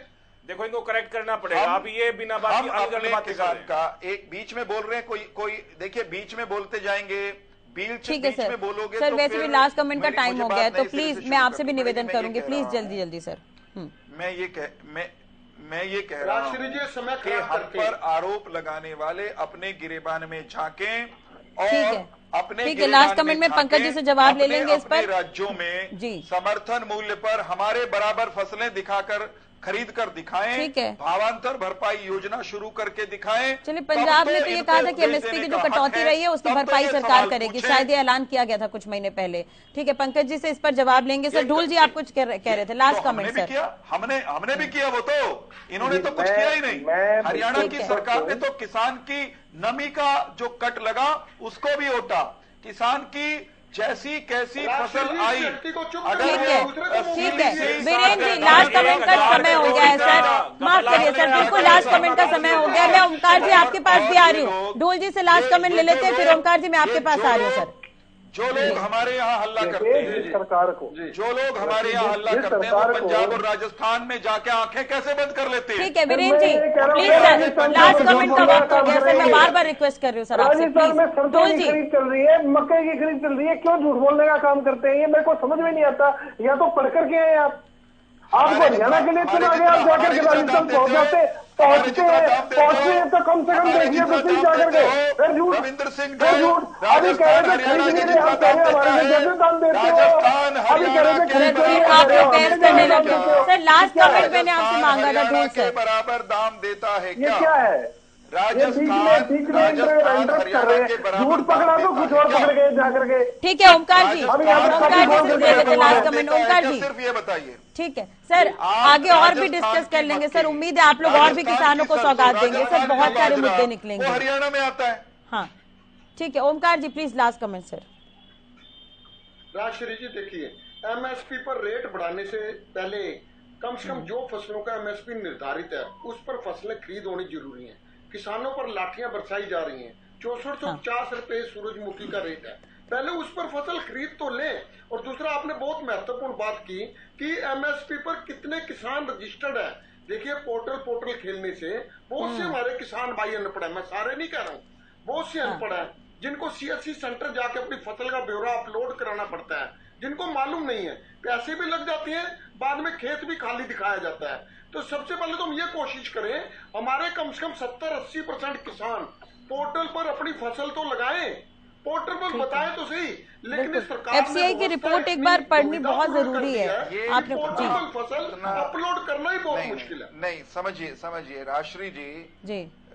देखो इनको करेक्ट करना पड़ेगा। आप ये बिना बात हम अपने किसान का एक बीच में बोल रहे हैं, कोई देखिए बीच में बोलते जाएंगे, ठीक है सर। सर वैसे भी लास्ट कमेंट का टाइम हो गया है तो प्लीज मैं आपसे भी निवेदन करूंगी, प्लीज जल्दी जल्दी सर। मैं ये कह रहा हूं कि हम पर आरोप लगाने वाले अपने गिरेबान में झांकें और अपने ठीक है, लास्ट कमेंट में पंकज जी से जवाब ले लेंगे इस पर। राज्यों में समर्थन मूल्य पर हमारे बराबर फसलें दिखाकर खरीद कर दिखाएं, ठीक है, भावांतर भरपाई योजना शुरू करके दिखाएं। चलिए, पंजाब ने तो ये कहा था कि एमएसपी की जो कटौती रही है उसकी भरपाई सरकार करेगी, शायद ये ऐलान किया गया था कुछ महीने पहले। ठीक है, पंकज जी से इस पर जवाब लेंगे। सर ढूल जी आप कुछ कह रहे थे, लास्ट कमेंट सर। हमने भी किया, वो तो इन्होंने तो कुछ किया ही नहीं। हरियाणा की सरकार ने तो किसान की नमी का जो कट लगा उसको भी ओटा, किसान की जैसी कैसी फसल आई। ठीक है वीरेंद्र जी, लास्ट कमेंट का समय हो गया है सर, माफ करिए सर, बिल्कुल लास्ट कमेंट का समय हो गया है। मैं ओमकार जी आपके पास भी आ रही हूँ, ढोल जी से लास्ट कमेंट ले लेते हैं, फिर ओमकार जी मैं आपके पास आ रही हूँ। सर जो लोग हमारे यहाँ हल्ला करते हैं, सरकार को जो लोग हमारे यहाँ हल्ला करते हैं, वो पंजाब और राजस्थान में जाके आंखें कैसे बंद कर लेते हैं? ठीक है Virendra ji, please sir, last comment का वक्त हो गया सर, मैं बार बार रिक्वेस्ट कर रही हूँ सर आपसे, राजस्थान में सरसों जी की खरीद चल रही है, मक्के की खरीद चल रही है, क्यों झूठ बोलने का काम करते हैं? ये मेरे को समझ में नहीं आता। या तो पढ़ करके आए आपको हरियाणा के लिए चुना गया, आप जाकर के राजस्थान पहुंच जाते, पहुंचते हैं तो कम से कम देखिए तो सही जाकर के। फिर झूठ अभी कह रहे थे खरीद नहीं रहे, हम कह रहे हमारे लिए जैसे दाम देते हो, अभी कह रहे थे खरीद आप लोग बहस करने लगे। सर लास्ट कमेंट मैंने आपसे मांगा था ढूल सर, बराबर दाम देता है ये क्या है? राजस्थान झूठ पकड़ा तो कुछ और पकड़ गए जाकर के। ठीक है ओमकार जी, ओमकार जी से लास्ट कमेंट, ओमकार जी सिर्फ ये बताइए। ठीक है सर, आगे और भी डिस्कस कर लेंगे सर, उम्मीद है आप लोग और भी किसानों को सौगात देंगे सर, बहुत सारे मुद्दे निकलेंगे। हरियाणा में आता है। हाँ ठीक है Omkar ji please last comment sir. Rajshri ji देखिए, एमएसपी पर रेट बढ़ाने से पहले कम से कम जो फसलों का एमएसपी निर्धारित है उस पर फसलें खरीद होनी जरूरी है। किसानों पर लाठियां बरसाई जा रही हैं, 6450 रुपए सूरजमुखी का रेट है, पहले उस पर फसल खरीद तो लें। और दूसरा आपने बहुत महत्वपूर्ण बात की कि एमएसपी पर कितने किसान रजिस्टर्ड है। देखिए पोर्टल खेलने से बहुत से हमारे किसान भाई अनपढ़ है, मैं सारे नहीं कह रहा हूँ, बहुत से अनपढ़ है जिनको सीएससी सेंटर जाके अपनी फसल का ब्यौरा अपलोड कराना पड़ता है, जिनको मालूम नहीं है, पैसे भी लग जाते हैं, बाद में खेत भी खाली दिखाया जाता है। तो सबसे पहले तो हम ये कोशिश करें, हमारे कम से कम 70-80% किसान पोर्टल पर अपनी फसल तो लगाएं, पोर्टल पर बताएं तो सही। लेकिन सरकार एफसीआई की रिपोर्ट एक बार पढ़नी बहुत जरूरी है, आपने पोर्टल पर फसल अपलोड करना ही बहुत मुश्किल है। नहीं समझिए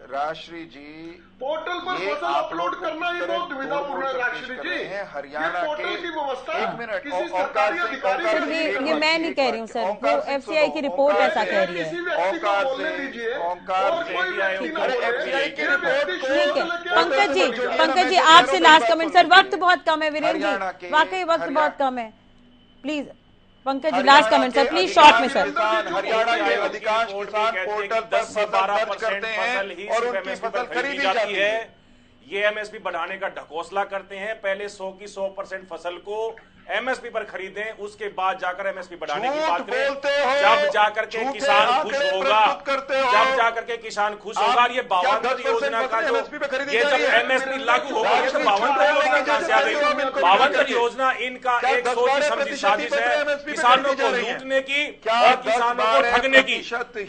राजश्री जी पोर्टल पर फसल अपलोड करना ही बहुत दुविधापूर्ण है। राजश्री जी हरियाणा पोर्टल की व्यवस्था एक मिनट किसी सरकारी अधिकारी सर, ये मैं नहीं कह रही हूँ सर, वो एफसीआई की रिपोर्ट ऐसा कह रही है। किसी व्यक्ति को बोलने दीजिए और कोई व्यक्ति न बोले। ठीक है पंकज जी आपसे लास्ट कमेंट सर, वक्त बहुत कम है वीरेंद्र जी, वाकई वक्त बहुत कम है, please Pankaj ji last comment sir, please short में सर। हरियाणा के अधिकांश किसान पोर्टल पर 10 से 12% करते हैं और उनकी फसल खरीदी जाती है। ये एमएसपी बढ़ाने का ढकोसला करते हैं, पहले 100 की 100% फसल को एमएसपी पर खरीदें, उसके बाद जाकर एमएसपी बढ़ाने की बात करें, जब जाकर के किसान खुश होगा, जब जाकर के किसान खुश होगा। ये 52 योजना का जो ये जब एमएसपी लागू होगा, ये तो 52 योजना कहां से आ गई? 52 योजना इनका एक सोची समझी साजिश है, किसानों को लूटने की और किसानों को ठगने की।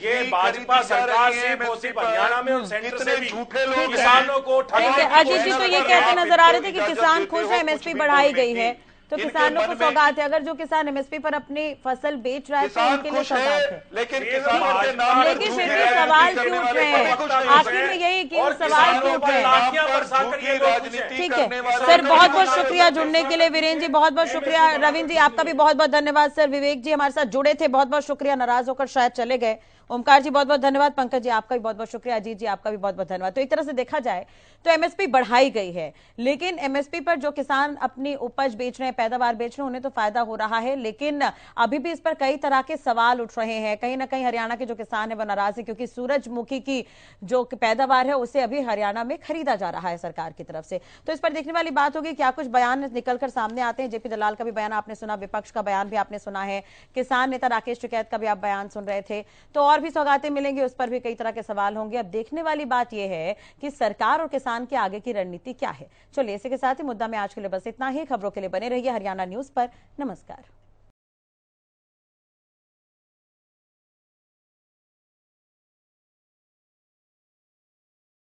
ये भाजपा सरकार से हरियाणा में और सेंटर से भी किसानों को ठगने। अजीत जी तो ये कहते नजर आ रहे थे कि किसान खुश है, एमएसपी बढ़ाई गई है, तो किसानों को सौगात है। अगर जो किसान एमएसपी पर अपनी फसल बेच रहा है तो उनके लिए सौगात है, लेकिन फिर भी सवाल क्यों उठ रहे हैं? आखिर में यही कि सवाल क्यों उठ रहे हैं? ठीक है सर, बहुत बहुत शुक्रिया जुड़ने के लिए वीरेंद्र जी, बहुत बहुत शुक्रिया। रविंद्र जी आपका भी बहुत बहुत धन्यवाद सर। विवेक जी हमारे साथ जुड़े थे, बहुत बहुत शुक्रिया, नाराज होकर शायद चले गए। ओमकार जी बहुत बहुत धन्यवाद, पंकज जी आपका भी बहुत बहुत शुक्रिया, अजीत जी आपका भी बहुत बहुत धन्यवाद। तो एक तरह से देखा जाए तो एमएसपी बढ़ाई गई है, लेकिन एमएसपी पर जो किसान अपनी उपज बेच रहे हैं, पैदावार बेच रहे हैं, उन्हें तो फायदा हो रहा है, लेकिन अभी भी इस पर कई तरह के सवाल उठ रहे हैं। कहीं ना कहीं हरियाणा के जो किसान है वो नाराज है, क्योंकि सूरजमुखी की जो पैदावार है उसे अभी हरियाणा में खरीदा जा रहा है सरकार की तरफ से। तो इस पर देखने वाली बात होगी क्या कुछ बयान निकलकर सामने आते हैं। जेपी दलाल का भी बयान आपने सुना, विपक्ष का बयान भी आपने सुना है, किसान नेता राकेश टिकैत का भी आप बयान सुन रहे थे। तो और भी सौगातें मिलेंगी, उस पर भी कई तरह के सवाल होंगे। अब देखने वाली बात यह है कि सरकार और किसान के आगे की रणनीति क्या है। चलिए इसी के साथ ही मुद्दा में आज के लिए बस इतना ही। खबरों के लिए बने रहिए हरियाणा न्यूज पर। नमस्कार।